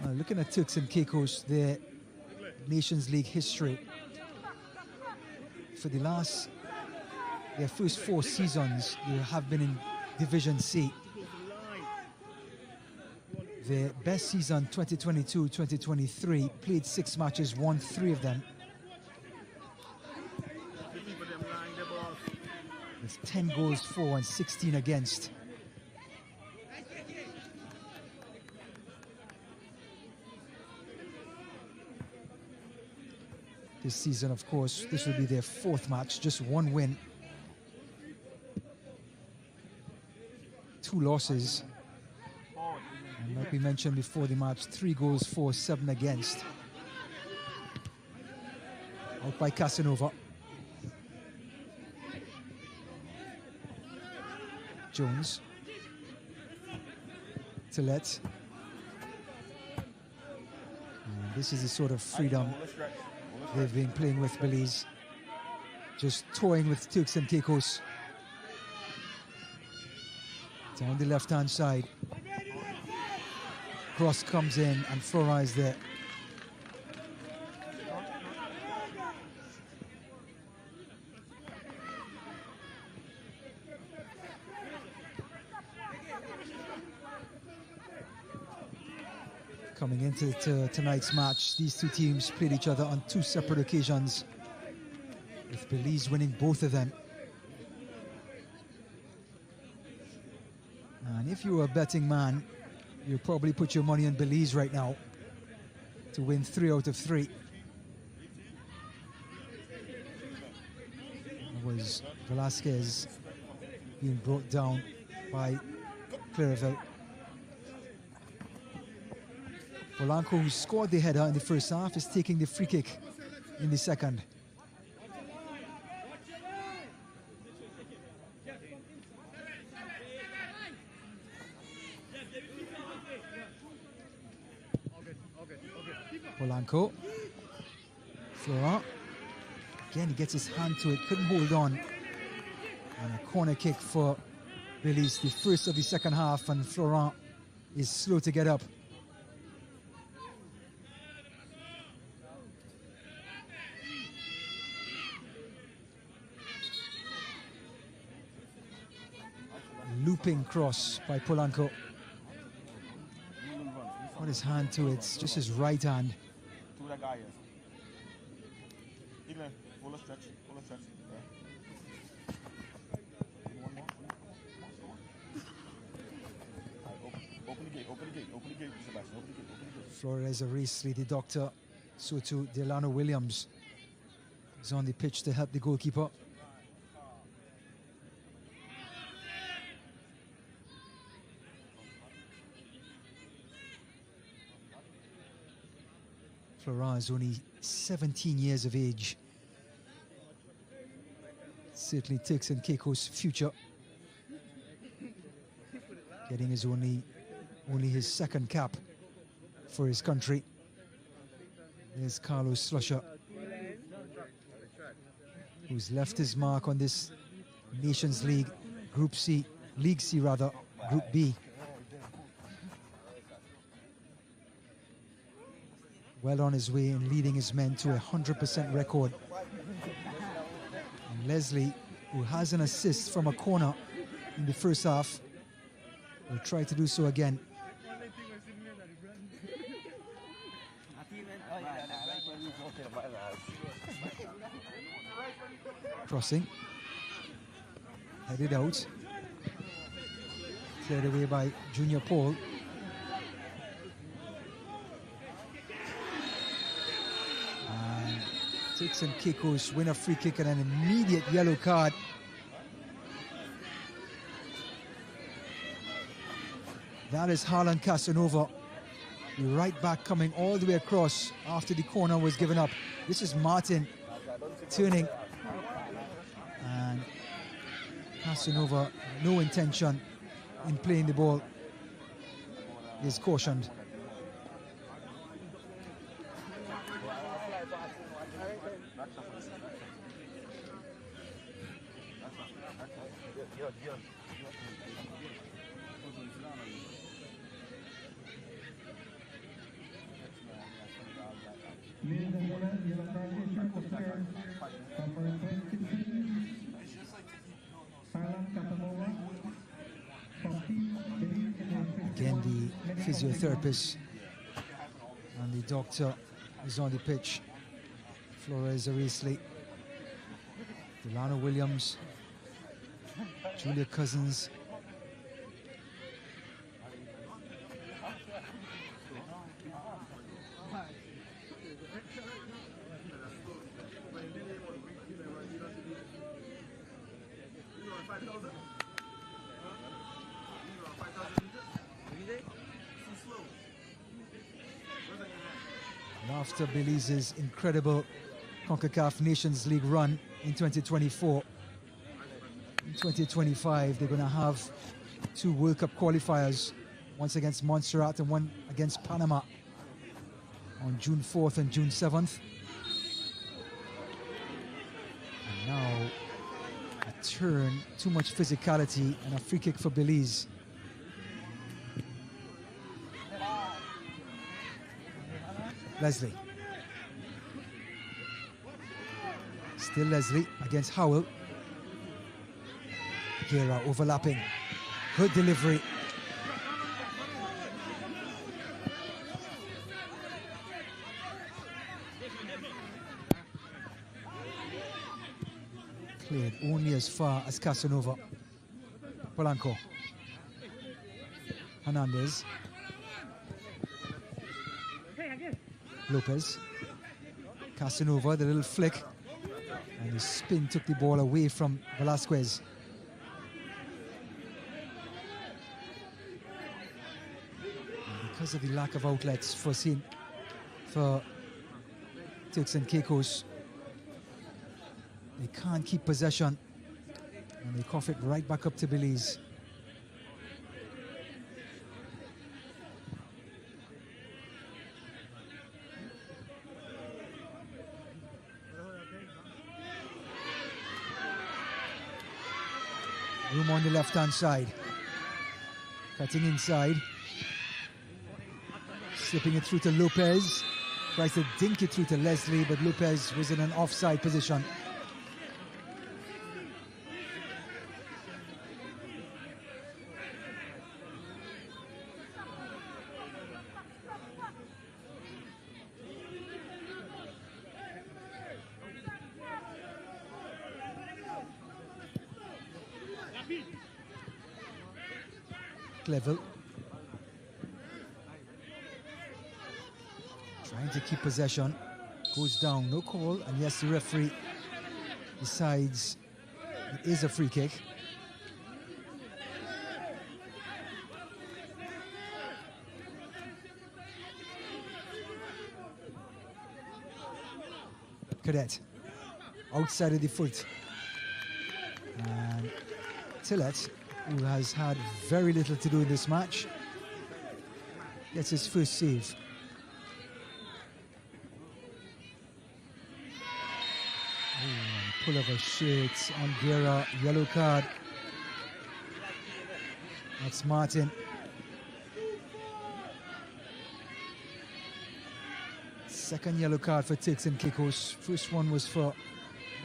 Looking at Turks and Caicos, their Nations League history. For their first 4 seasons, they have been in Division C. Their best season, 2022-2023, played 6 matches, won 3 of them. With 10 goals for and 16 against. This season, of course, this will be their 4th match, just 1 win. 2 losses. And like we mentioned before the match, 3 goals for, 7 against. Out by Casanova. Jones. Tillet. And this is the sort of freedom they've been playing with, Belize. Just toying with Turks and Caicos. Down the left-hand side. Cross comes in and Flora is there. Coming into tonight's match, these two teams played each other on 2 separate occasions, with Belize winning both of them. And if you were a betting man, you probably put your money on Belize right now to win 3 out of 3. It was Velasquez being brought down by Clairville. Polanco, who scored the header in the first half, is taking the free kick in the second. Polanco. Florent. Again, he gets his hand to it, couldn't hold on. And a corner kick for Belize, the first of the second half, and Florent is slow to get up. Looping cross by Polanco. Put his hand to it, it's just his right hand. Flores Arisli, the doctor, so too Delano Williams is on the pitch to help the goalkeeper. Florent is only 17 years of age. Certainly Turks and Caicos' future. Getting his only his second cap for his country. There's Carlos Slusher, who's left his mark on this Nations League, Group C, League C rather, Group B. Well on his way in leading his men to a 100% record. And Leslie, who has an assist from a corner in the first half, will try to do so again. Crossing, headed out, cleared away by Junior Paul. And Turks and Caicos win a free kick and an immediate yellow card. That is Harlan Casanova, the right back coming all the way across after the corner was given up. This is Martin turning. And Casanova, no intention in playing the ball, is cautioned. Again, the physiotherapist and the doctor is on the pitch. Flores Arisli, Delano Williams, Julia Cousins. And after Belize's incredible Concacaf Nations League run in 2024, in 2025 they're going to have 2 World Cup qualifiers, once against Montserrat and one against Panama on June 4th and June 7th. And now a turn, too much physicality, and a free kick for Belize. Leslie. Still Leslie against Howell. Guerra overlapping. Good delivery. Cleared only as far as Casanova. Polanco. Hernandez. Lopez. Casanova, the little flick. And his spin took the ball away from Velasquez. And because of the lack of outlets for Turks and Caicos, they can't keep possession. And they cough it right back up to Belize. Room on the left-hand side. Cutting inside. Slipping it through to Lopez. Tries to dink it through to Leslie, but Lopez was in an offside position. Level. Trying to keep possession. Goes down, no call, and yes, the referee decides it is a free kick. Cadet outside of the foot, and Tillett, who has had very little to do in this match, gets his first save. Pull of a shirt on Guerra, yellow card. That's Martin. Second yellow card for Turks and Caicos. First one was for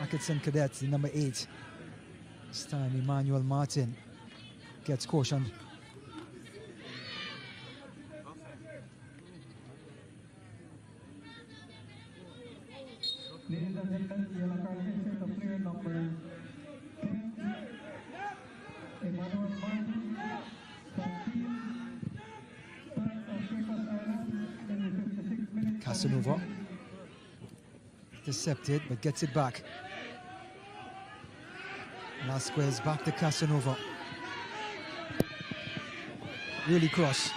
Atkinson Cadet, the number 8. This time Emmanuel Martin gets cautioned. Ladies and gentlemen, yellow card is the player number 10, Emmanuel Martin, from team Turks Caicos Island, in the 56 minutes. Casanova intercepted, but gets it back. Velasquez back to Casanova. Really cross.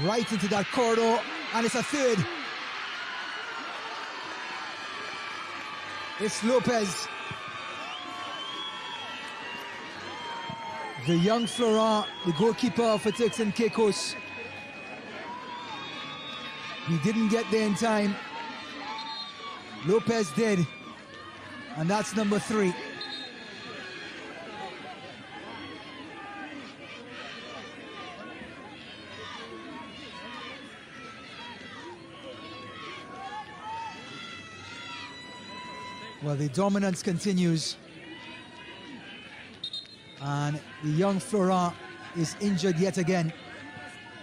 Right into that corridor, and it's a third. It's Lopez. The young Florent, the goalkeeper for Turks and Caicos. He didn't get there in time. Lopez did. And that's number 3. Well, the dominance continues, and the young Florent is injured yet again.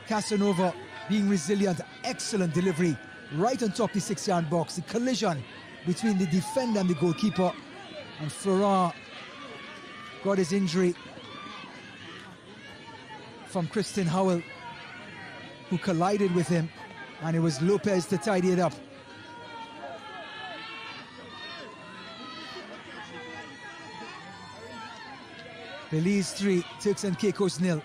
Casanova being resilient, excellent delivery, right on top the 6-yard box. The collision between the defender and the goalkeeper, and Florent got his injury from Christian Howell, who collided with him, and it was Lopez to tidy it up. Belize 3, Turks and Caicos 0.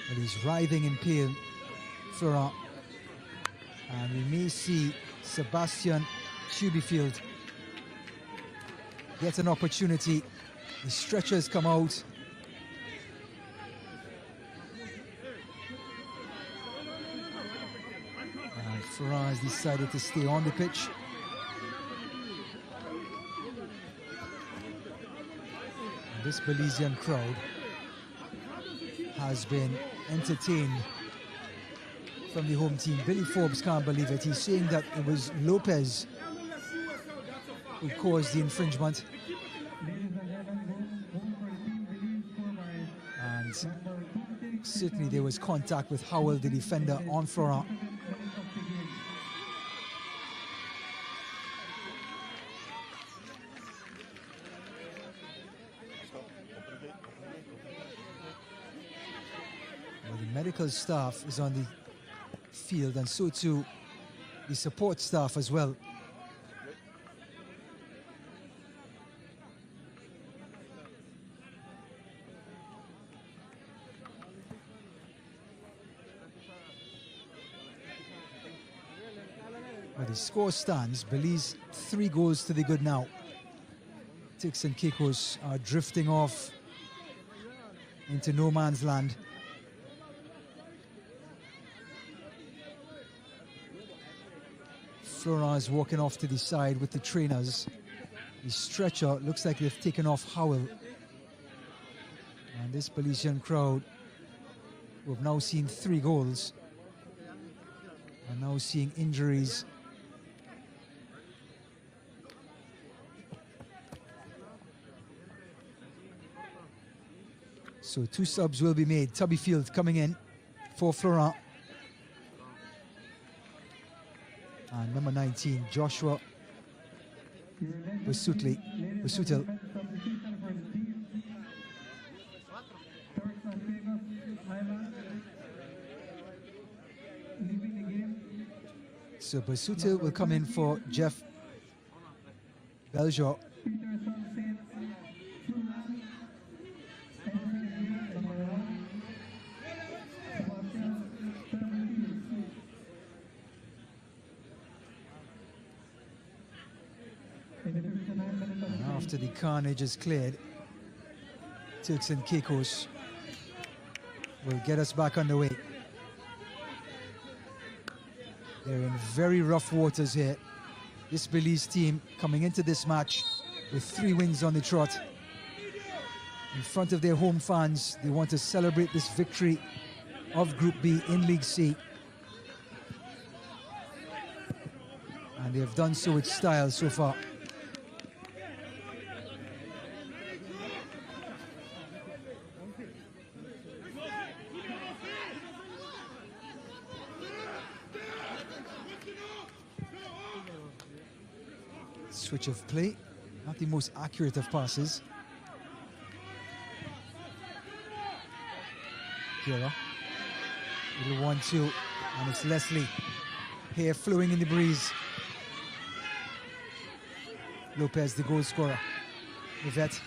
Well, he's writhing in pain, Florent. And we may see Sebastian Tubifield get an opportunity. The stretchers come out. Florent has decided to stay on the pitch. And this Belizean crowd has been entertained from the home team. Billy Forbes can't believe it. He's saying that it was Lopez who caused the infringement. And certainly there was contact with Howell, the defender, on Florent. Medical staff is on the field, and so too the support staff as well. But the score stands, Belize 3 goals to the good now. Turks and Caicos are drifting off into no man's land. Florent is walking off to the side with the trainers. The stretcher looks like they've taken off Howell. And this Belizean crowd, who have now seen 3 goals, are now seeing injuries. So 2 subs will be made. Tubbyfield coming in for Florent. And number 19, Joshua Busutil. Substitution for the team. Turks Caicos Island. Leaving the game. So Busutil will come in for Jeff Belgeau. Peterson Saint Truman. Entering the game, number 1. Sebastian Sterling. In the 59 minutes of the And game. after the carnage is cleared, Turks and Caicos will get us back underway. They're in very rough waters here. This Belize team coming into this match with 3 wins on the trot. In front of their home fans, they want to celebrate this victory of Group B in League C. And they have done so with style so far. Switch of play, not the most accurate of passes. Kira, little 1-2, and it's Leslie. Hair flowing in the breeze. Lopez, the goal scorer. Yvette,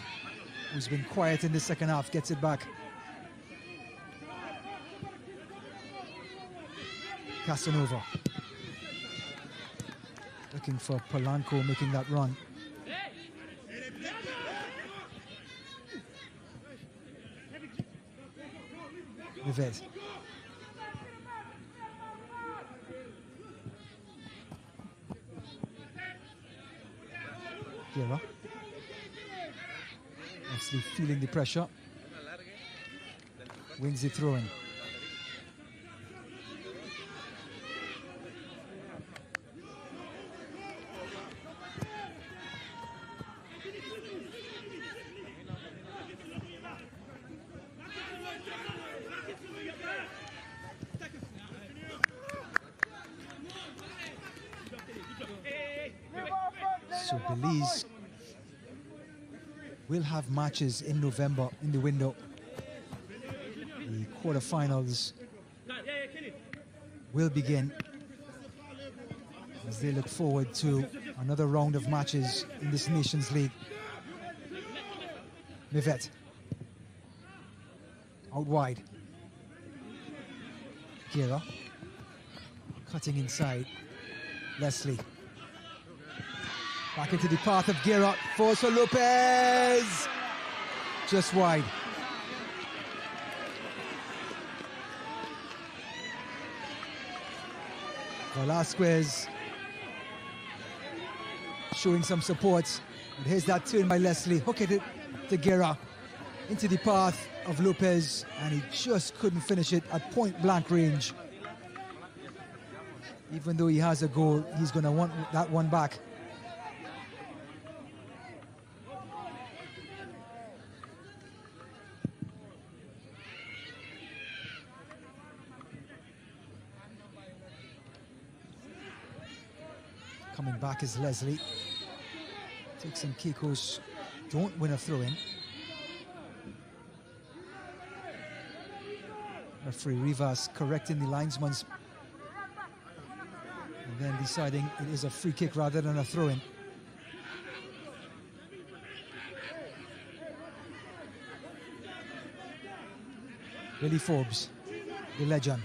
who's been quiet in the second half, gets it back. Casanova. Looking for Polanco making that run. Yvette. Guerra. Actually feeling the pressure. Wins the throw-in. So Belize will have matches in November in the window. The quarterfinals will begin as they look forward to another round of matches in this Nations League. Mivet out wide. Guerra cutting inside. Leslie. Back into the path of Guerra. Force for Lopez. Just wide. Velasquez showing some support. And here's that turn by Leslie. Hook it to Guerra. Into the path of Lopez. And he just couldn't finish it at point blank range. Even though he has a goal, he's going to want that one back. Coming back is Leslie. Turks and Caicos don't win a throw-in. Referee Rivas correcting the linesman's and then deciding it is a free kick rather than a throw-in. Billy Forbes, the legend.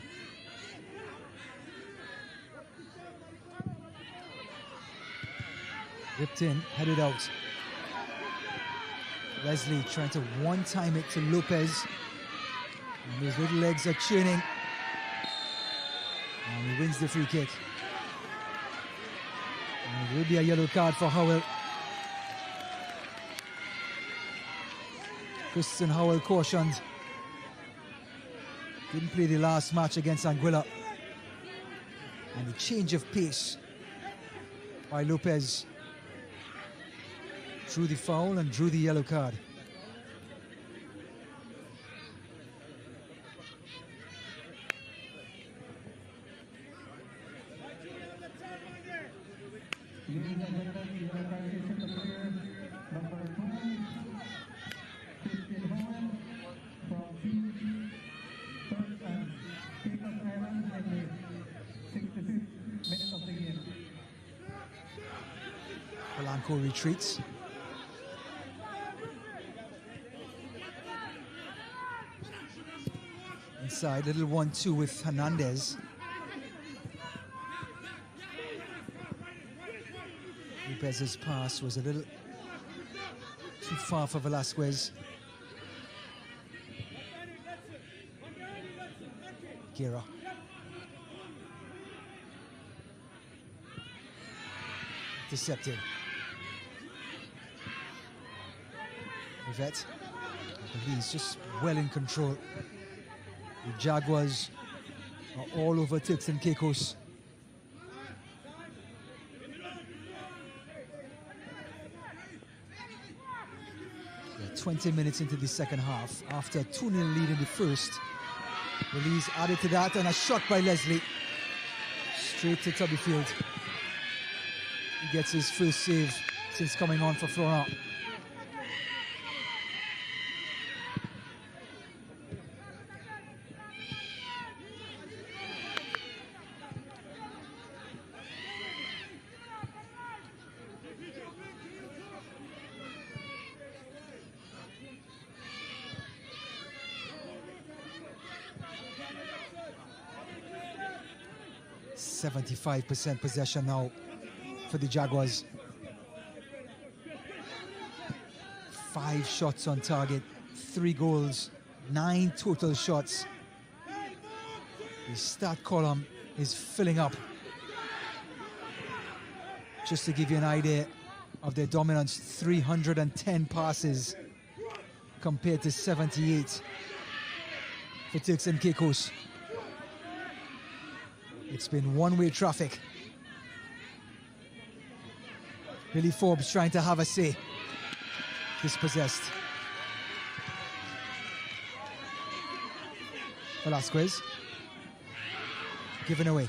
Ripped in, headed out. Leslie trying to one-time it to Lopez. And his little legs are churning. And he wins the free kick. And it will be a yellow card for Howell. Christian Howell cautioned. Didn't play the last match against Anguilla. And the change of pace by Lopez drew the foul and drew the yellow card. Ladies and gentlemen, we are transition to player number 2, Christian Howell from team Turks Caicos Islands in the 65th minute of the game. Polanco retreats. Inside, little 1-2 with Hernandez. Lopez's pass was a little too far for Velasquez. Guerra. Intercepted. Yvette. Belize just well in control. The Jaguars are all over Turks and Caicos. We're 20 minutes into the second half. After a 2-0 lead in the first, Belize added to that, and a shot by Leslie. Straight to Tubbyfield. He gets his first save since coming on for Florent. .75% possession now for the Jaguars. 5 shots on target, 3 goals, 9 total shots. The stat column is filling up. Just to give you an idea of their dominance, 310 passes compared to 78 for Turks and Caicos. It's been one-way traffic. Billy Forbes trying to have a say. Dispossessed. Velasquez. Given away.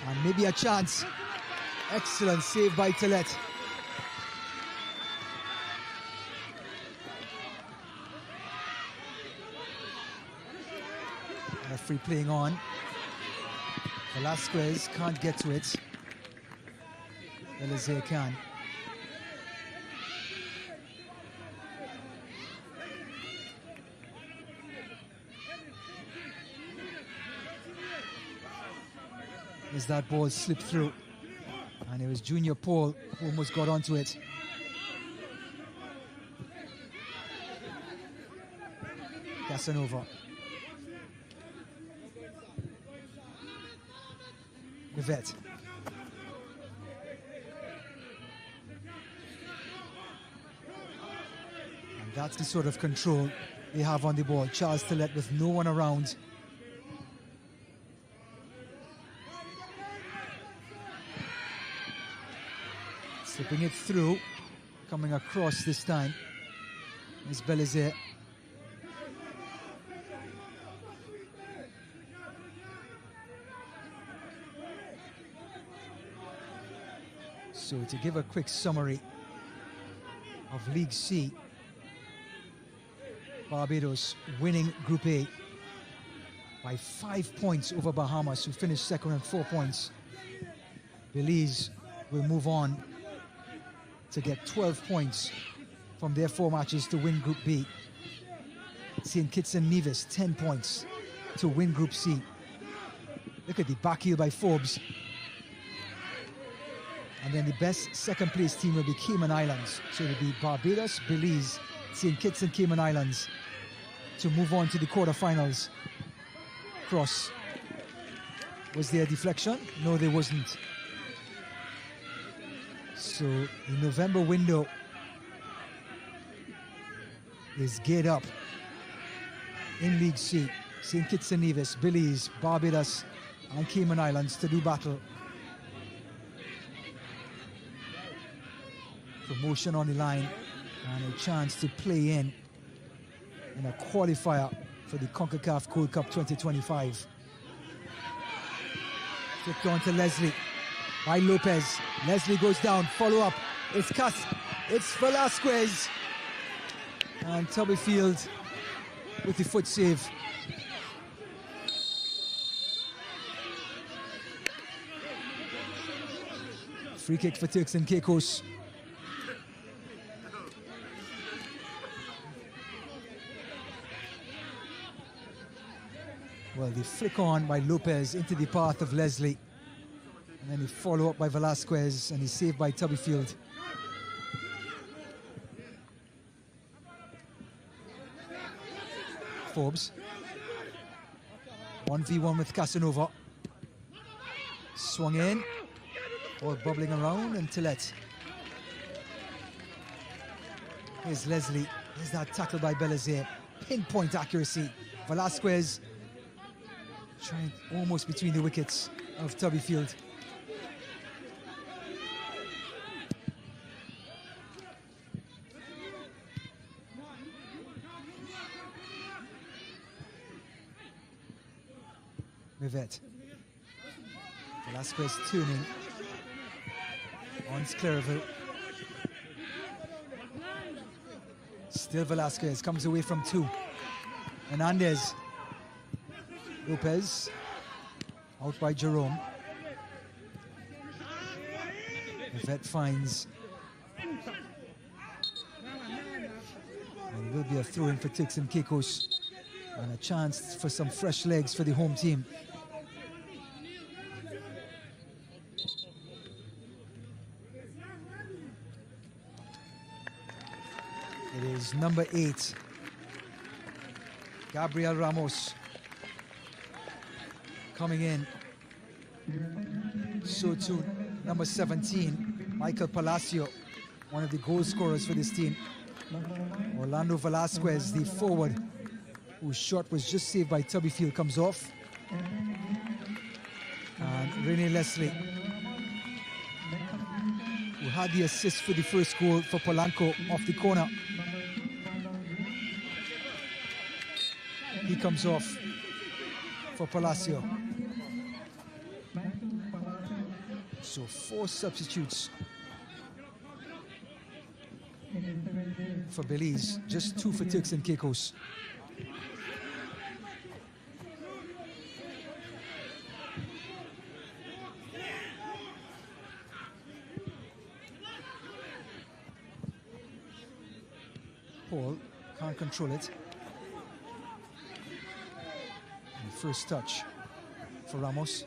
And maybe a chance. Excellent save by Tillett. Referee playing on. Velasquez can't get to it. Belize can. As that ball slipped through, and it was Junior Paul who almost got onto it. Casanova. Yvette. And that's the sort of control they have on the ball. Charles Tillett with no one around. Slipping it through, coming across this time is Belize. So to give a quick summary of League C, Barbados winning Group A by 5 points over Bahamas, who finished second with 4 points. Belize will move on to get 12 points from their 4 matches to win Group B. St. Kitts and Nevis, 10 points to win Group C. Look at the back heel by Forbes. And then the best second place team will be Cayman Islands. So it will be Barbados, Belize, St. Kitts and Cayman Islands to move on to the quarterfinals. Cross. Was there a deflection? No, there wasn't. So the November window is geared up in League C. St. Kitts and Nevis, Belize, Barbados and Cayman Islands to do battle. Promotion on the line and a chance to play in a qualifier for the Concacaf Gold Cup 2025. Flicked on to Leslie by Lopez. Leslie goes down, follow up. It's Velasquez. And Tuberfield with the foot save. Free kick for Turks and Caicos. Well, the flick on by Lopez into the path of Leslie. And then the follow up by Velasquez and the save by Tuberfield. Forbes. 1v1 with Casanova. Swung in. Ball bubbling around and Tillett. Here's Leslie. Here's that tackle by Belize. Pinpoint accuracy. Velasquez trying almost between the wickets of Tuberfield. Rivet. Velasquez turning. On Sclereville. Still Velasquez comes away from two. Hernandez. Lopez. Out by Jerome. Rivet finds. And it will be a throw-in for Turks and Caicos. And a chance for some fresh legs for the home team. It is number 8, Gabriel Ramos, coming in. So too, number 17, Michael Palacio, one of the goal scorers for this team. Orlando Velasquez, the forward, whose shot was just saved by Tuberfield, comes off. And Rene Leslie, who had the assist for the first goal for Polanco off the corner. He comes off for Palacio. So 4 substitutes for Belize, just 2 for Turks and Caicos. Paul can't control it. And first touch for Ramos.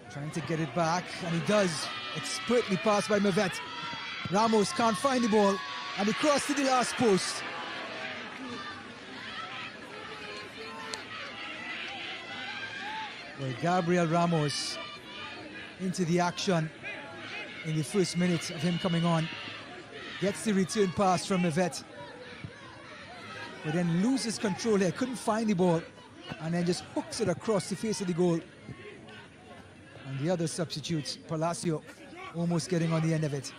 Trying to get it back, and he does. Expertly passed by Mavet. Ramos can't find the ball, and he crossed to the last post. Well, Gabriel Ramos into the action in the first minute of him coming on. Gets the return pass from Mavet, but then loses control there, couldn't find the ball, and then just hooks it across the face of the goal. And the other substitute, Palacio, almost getting on the end of it.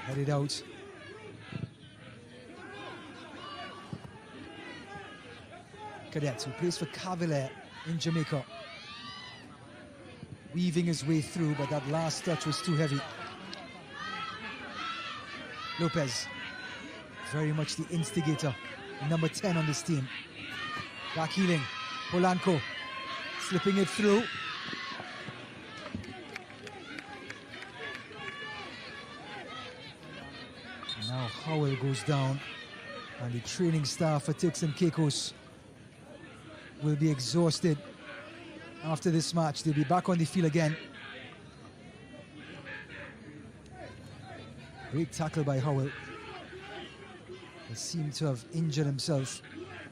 Headed out. Cadet, who plays for Cavalier in Jamaica. Weaving his way through, but that last touch was too heavy. Lopez, very much the instigator, number 10 on this team. Back healing, Polanco, slipping it through. And now Howell goes down, and the training staff for Turks and Caicos will be exhausted after this match. They'll be back on the field again. Great tackle by Howell. He seemed to have injured himself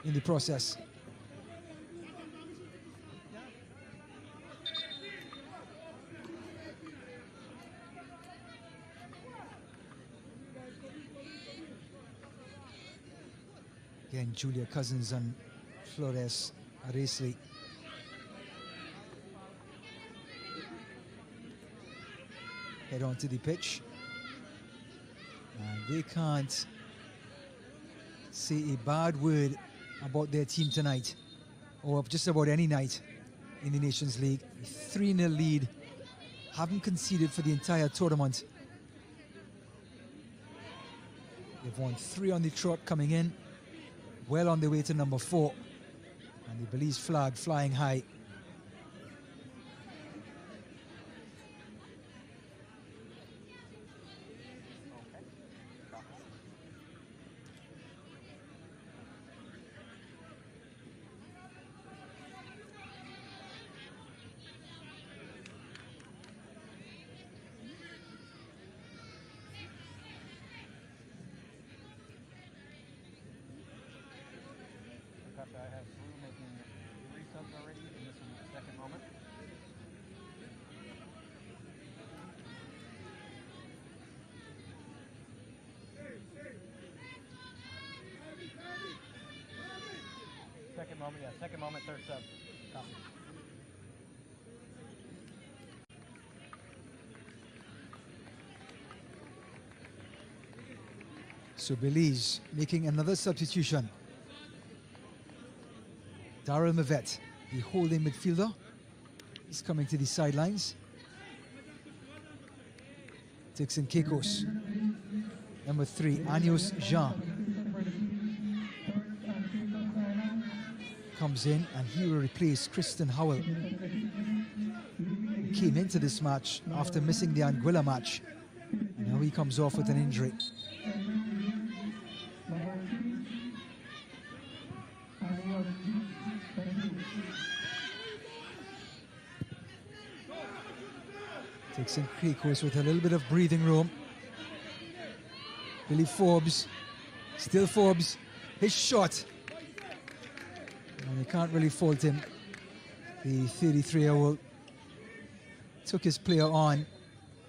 in the process. Again, Julia Cousins and Flores Aresley. Head onto the pitch. And they can't say a bad word about their team tonight, or just about any night in the Nations League. A 3-0 lead, haven't conceded for the entire tournament. They've won 3 on the trot coming in, well on their way to number 4, and the Belize flag flying high. I have Blue making 3 subs already, and this will be the second moment. Second moment, yeah, second moment, third sub. Copy. So Belize making another substitution. Daryl Mavet, the holding midfielder, is coming to the sidelines. Turks Caicos, number 3, Anios Jean, comes in, and he will replace Kristen Howell, who came into this match after missing the Anguilla match, and now he comes off with an injury. Turks Caicos with a little bit of breathing room. Billy Forbes, still Forbes, his shot. And you can't really fault him. The 33-year-old took his player on,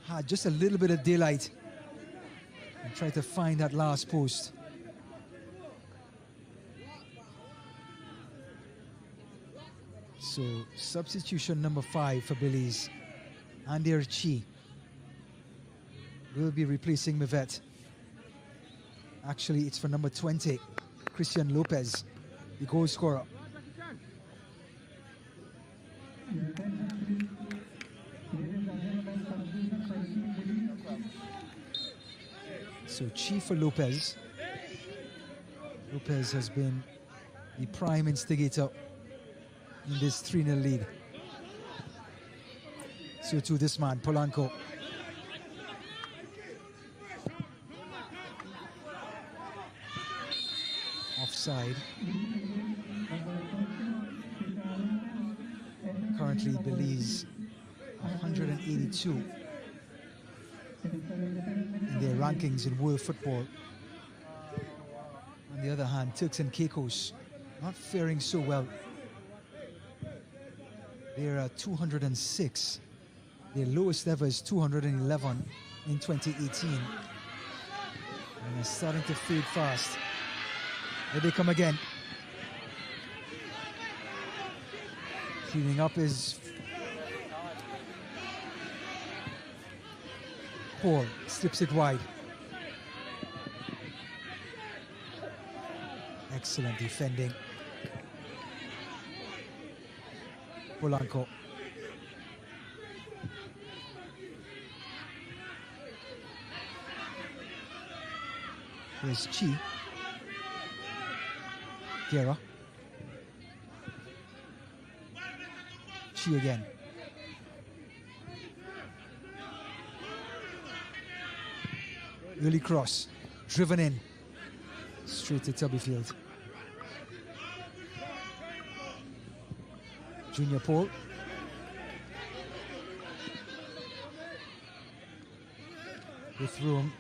had just a little bit of daylight, and tried to find that last post. So substitution number 5 for Belize. Andy Archie will be replacing Mavet. Actually, it's for number 20, Christian Lopez, the goal scorer. So Chief for Lopez. Lopez has been the prime instigator in this 3-0 lead. So to this man, Polanco. Offside. Currently Belize 182 in their rankings in world football. On the other hand, Turks and Caicos not faring so well. They're 206. Their lowest ever is 211 in 2018. And they're starting to fade fast. Here they come again. Cleaning up is Paul, slips it wide. Excellent defending. Polanco. Here's Chi. Guerra. Chi again. Early cross. Driven in. Straight to Tubbyfield. Junior Paul. With room.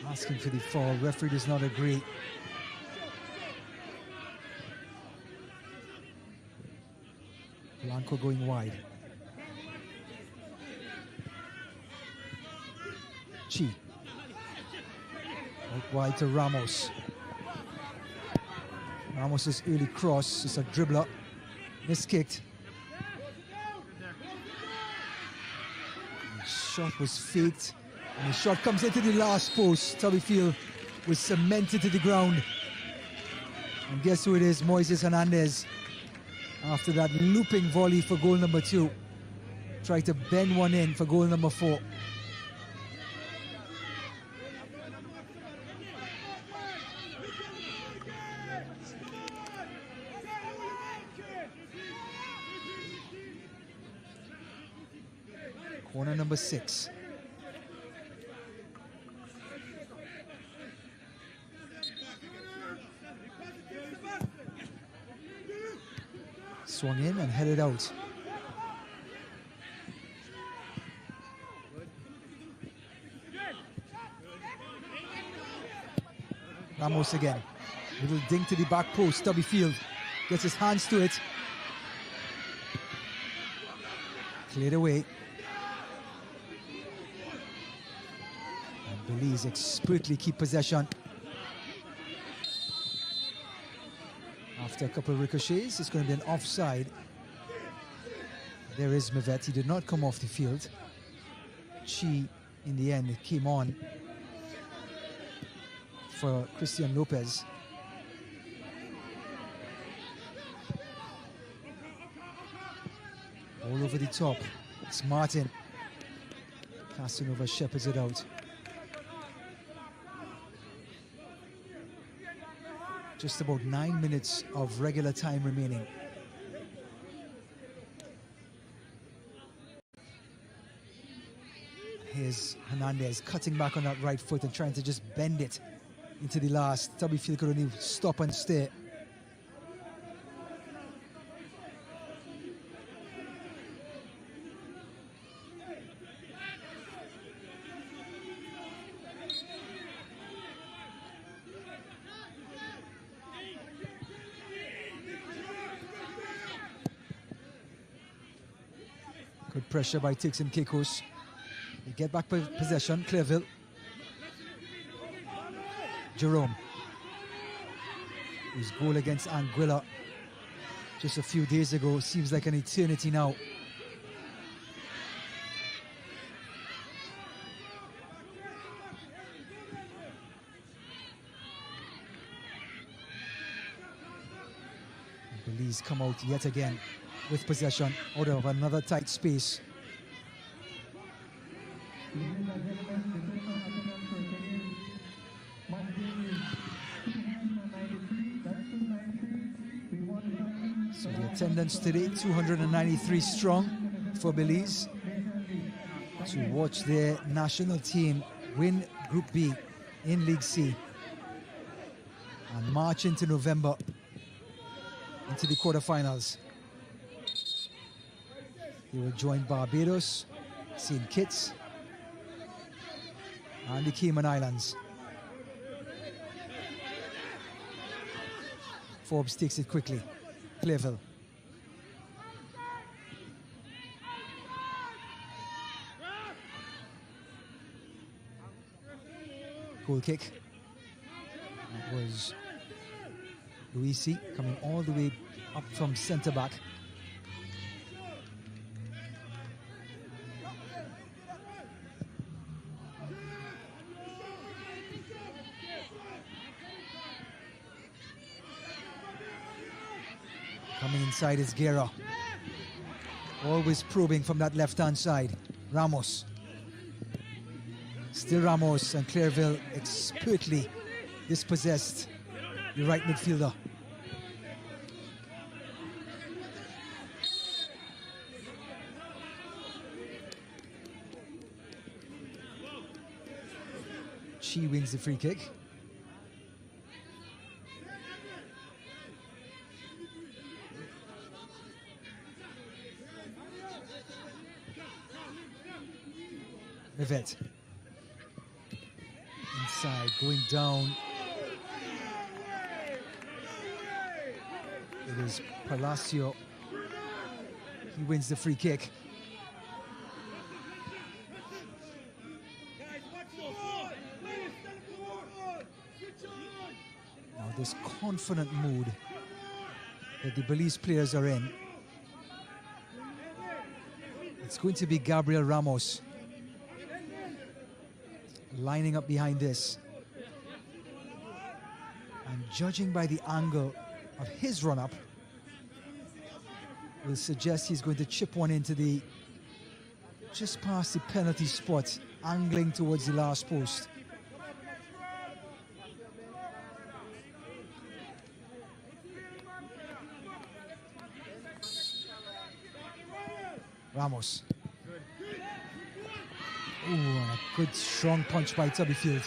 Asking for the foul. Referee does not agree. Blanco going wide. Chi. Out wide to Ramos. Ramos's early cross is a dribbler. Miskicked. The shot was faked. And the shot comes into the last post. Tubblefield was cemented to the ground. And guess who it is? Moises Hernandez. After that looping volley for goal number 2. Tried to bend one in for goal number 4. Corner number 6. Swung in and headed out. Ramos again. Little dink to the back post. Tubblefield gets his hands to it. Cleared away. And Belize expertly keep possession. After a couple of ricochets, it's going to be an offside. There is Mavet. He did not come off the field. Chi, in the end, came on for Christian Lopez. All over the top. It's Martin. Casanova shepherds it out. Just about 9 minutes of regular time remaining. Here's Hernandez cutting back on that right foot and trying to just bend it into the last. Tubblefield could only stop and stare. Good pressure by Turks Caicos. They get back possession. Clearville. Jerome. His goal against Anguilla just a few days ago seems like an eternity now. Belize come out yet again with possession out of another tight space. So the attendance today, 293 strong for Belize to watch their national team win Group B in League C and march into November into the quarterfinals. They will join Barbados, St. Kitts, and the Cayman Islands. Forbes takes it quickly. Clearville. Goal kick. That was Luisi coming all the way up from centre back. Coming inside is Guerra. Always probing from that left-hand side. Ramos. Still Ramos, and Clearville expertly dispossessed the right midfielder. Chi wins the free kick. Mavet. Inside, going down. It is Palacio. He wins the free kick. Now this confident mood that the Belize players are in. It's going to be Gabriel Ramos lining up behind this. And judging by the angle of his run-up, will suggest he's going to chip one into the, just past the penalty spot, angling towards the last post. Ramos. Ooh, and a good strong punch by Tubbyfield.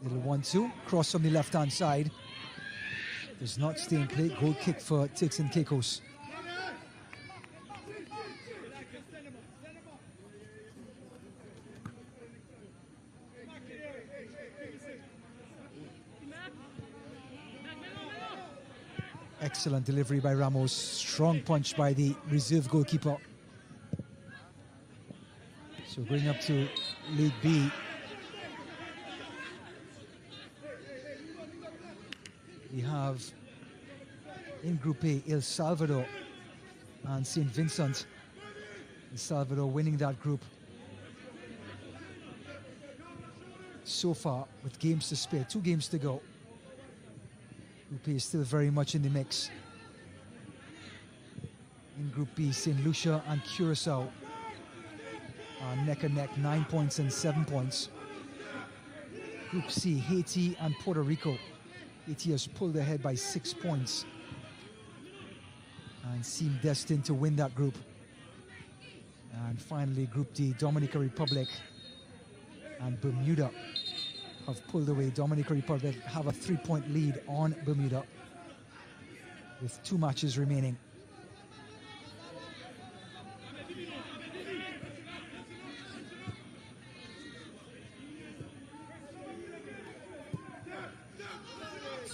Little 1-2, cross from the left-hand side. Does not stay in play. Goal kick for Turks and Caicos. Excellent delivery by Ramos. Strong punch by the reserve goalkeeper. So going up to League B. We have in Group A, El Salvador and St. Vincent. El Salvador winning that group so far with games to spare, 2 games to go. Group A is still very much in the mix. In Group B, St. Lucia and Curacao are neck and neck, 9 points and 7 points. Group C, Haiti and Puerto Rico. Haiti has pulled ahead by 6 points and seem destined to win that group. And finally, Group D, Dominican Republic and Bermuda have pulled away. Dominican Republic have a 3-point lead on Bermuda with 2 matches remaining.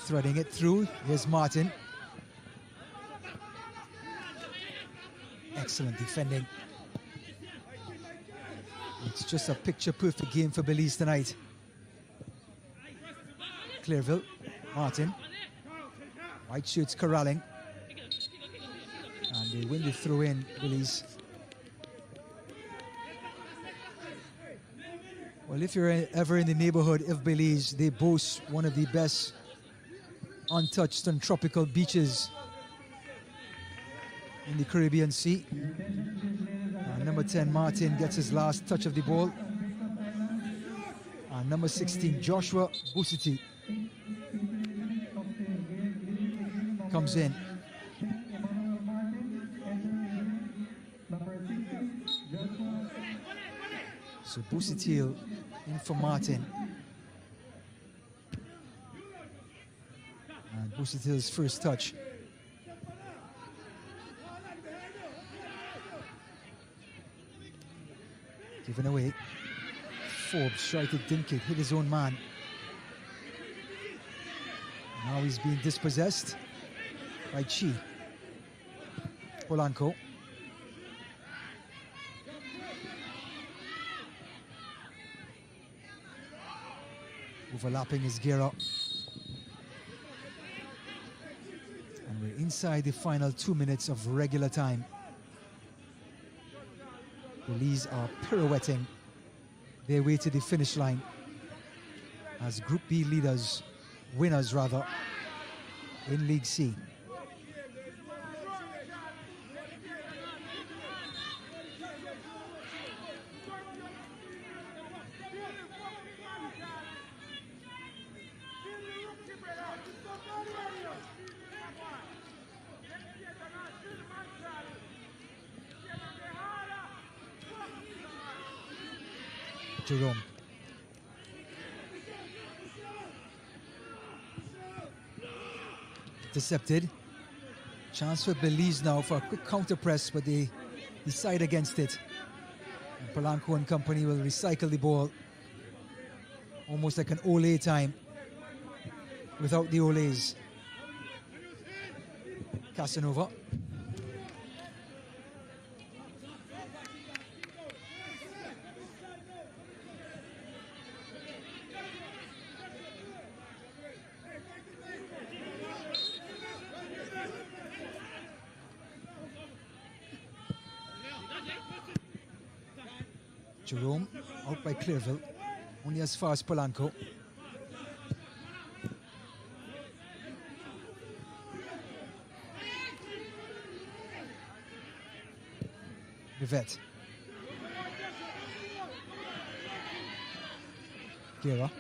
Threading it through, here's Martin. Excellent defending. It's just a picture-perfect game for Belize tonight. Clearville, Martin. White shirts corralling. And they win the throw-in, Belize. Well, if you're ever in the neighborhood of Belize, they boast one of the best untouched and tropical beaches in the Caribbean Sea. Number 10, Martin, gets his last touch of the ball. And number 16, Joshua Busiti, comes in. So Busiti in for Martin. And Busiti's first touch. Given away. Forbes tried to dink it, hit his own man. Now he's being dispossessed by Chi. Polanco. Overlapping is Guerra. And we're inside the final 2 minutes of regular time. Belize are pirouetting their way to the finish line as Group B winners rather, in League C. Jerome. Intercepted. Chance for Belize now for a quick counter press, but they decide against it. And Polanco and company will recycle the ball Almost like an Ole time without the Oles. Casanova. Jerome out by Clearville, only as far as Polanco. Rivette. Guerra.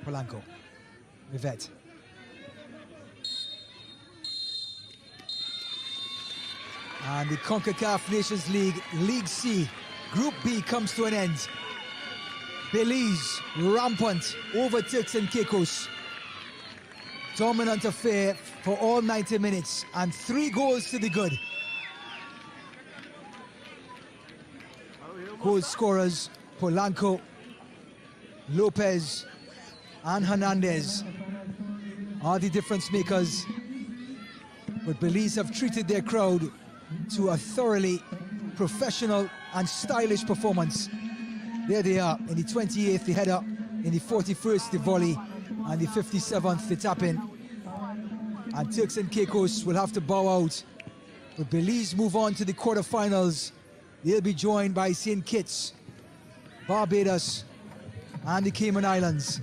Polanco. Rivette. And the Concacaf Nations League, League C, Group B comes to an end. Belize, rampant over Turks and Caicos. Dominant affair for all 90 minutes and 3 goals to the good. Goal scorers, Polanco, Lopez, and Hernandez are the difference makers. But Belize have treated their crowd to a thoroughly professional and stylish performance. There they are, in the 28th, the header, in the 41st, the volley, and the 57th, the tap-in. And Turks and Caicos will have to bow out. But Belize move on to the quarterfinals. They'll be joined by St. Kitts, Barbados, and the Cayman Islands.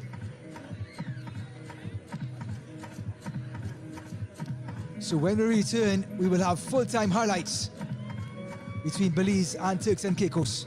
So when we return, we will have full-time highlights between Belize and Turks and Caicos.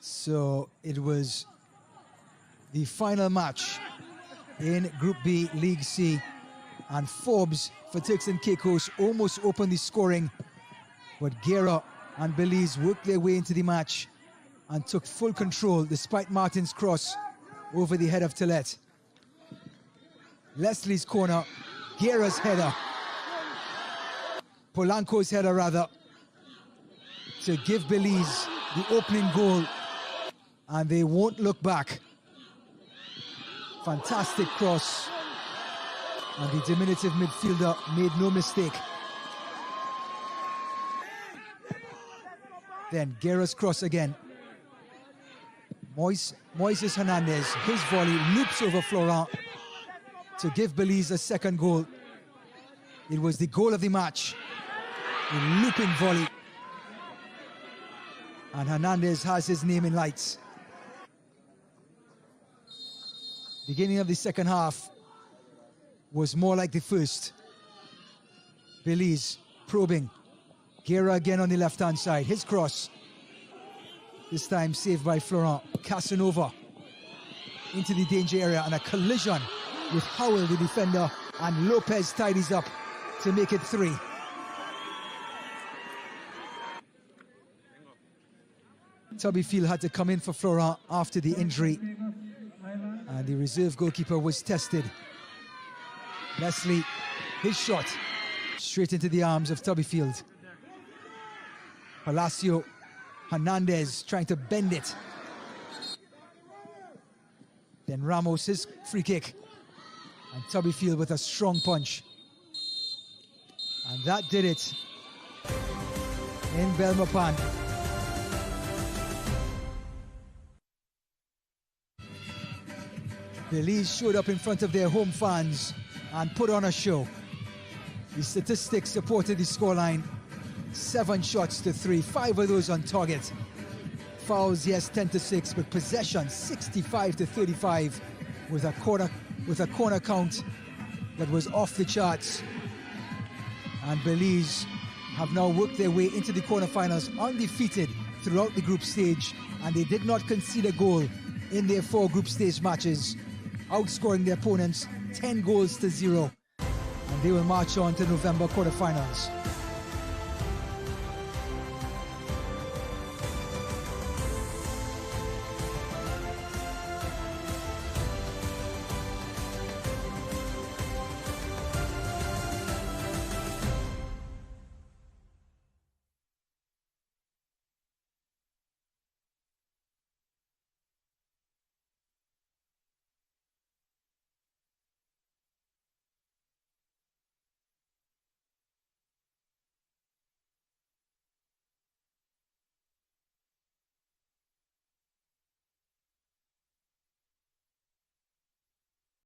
So it was the final match in Group B, League C, and Forbes for Turks and Caicos almost opened the scoring, but Guerra and Belize worked their way into the match and took full control despite Martin's cross over the head of Tillet. Leslie's corner, Guerra's header, Polanco's header rather, to give Belize the opening goal, and they won't look back. Fantastic cross, and the diminutive midfielder made no mistake. Then Guerra's cross again. Moises Hernandez, his volley loops over Florent to give Belize a second goal. It was the goal of the match, a looping volley. And Hernandez has his name in lights. Beginning of the second half was more like the first. Belize probing. Guerra again on the left-hand side. His cross. This time saved by Florent. Casanova into the danger area, and a collision with Howell, the defender, and Lopez tidies up to make it 3. Tubbyfield had to come in for Florent after the injury, and the reserve goalkeeper was tested. Leslie, his shot straight into the arms of Tubbyfield. Palacio, Hernandez trying to bend it. Then Ramos, his free kick. And Tubbyfield with a strong punch. And that did it in Belmopan. Belize showed up in front of their home fans and put on a show. The statistics supported the scoreline. 7 shots to 3, 5 of those on target. Fouls, yes, 10-6, but possession 65-35 with a corner count that was off the charts. And Belize have now worked their way into the quarterfinals undefeated throughout the group stage, and they did not concede a goal in their 4 group stage matches, outscoring their opponents 10 goals to 0. And they will march on to November quarterfinals.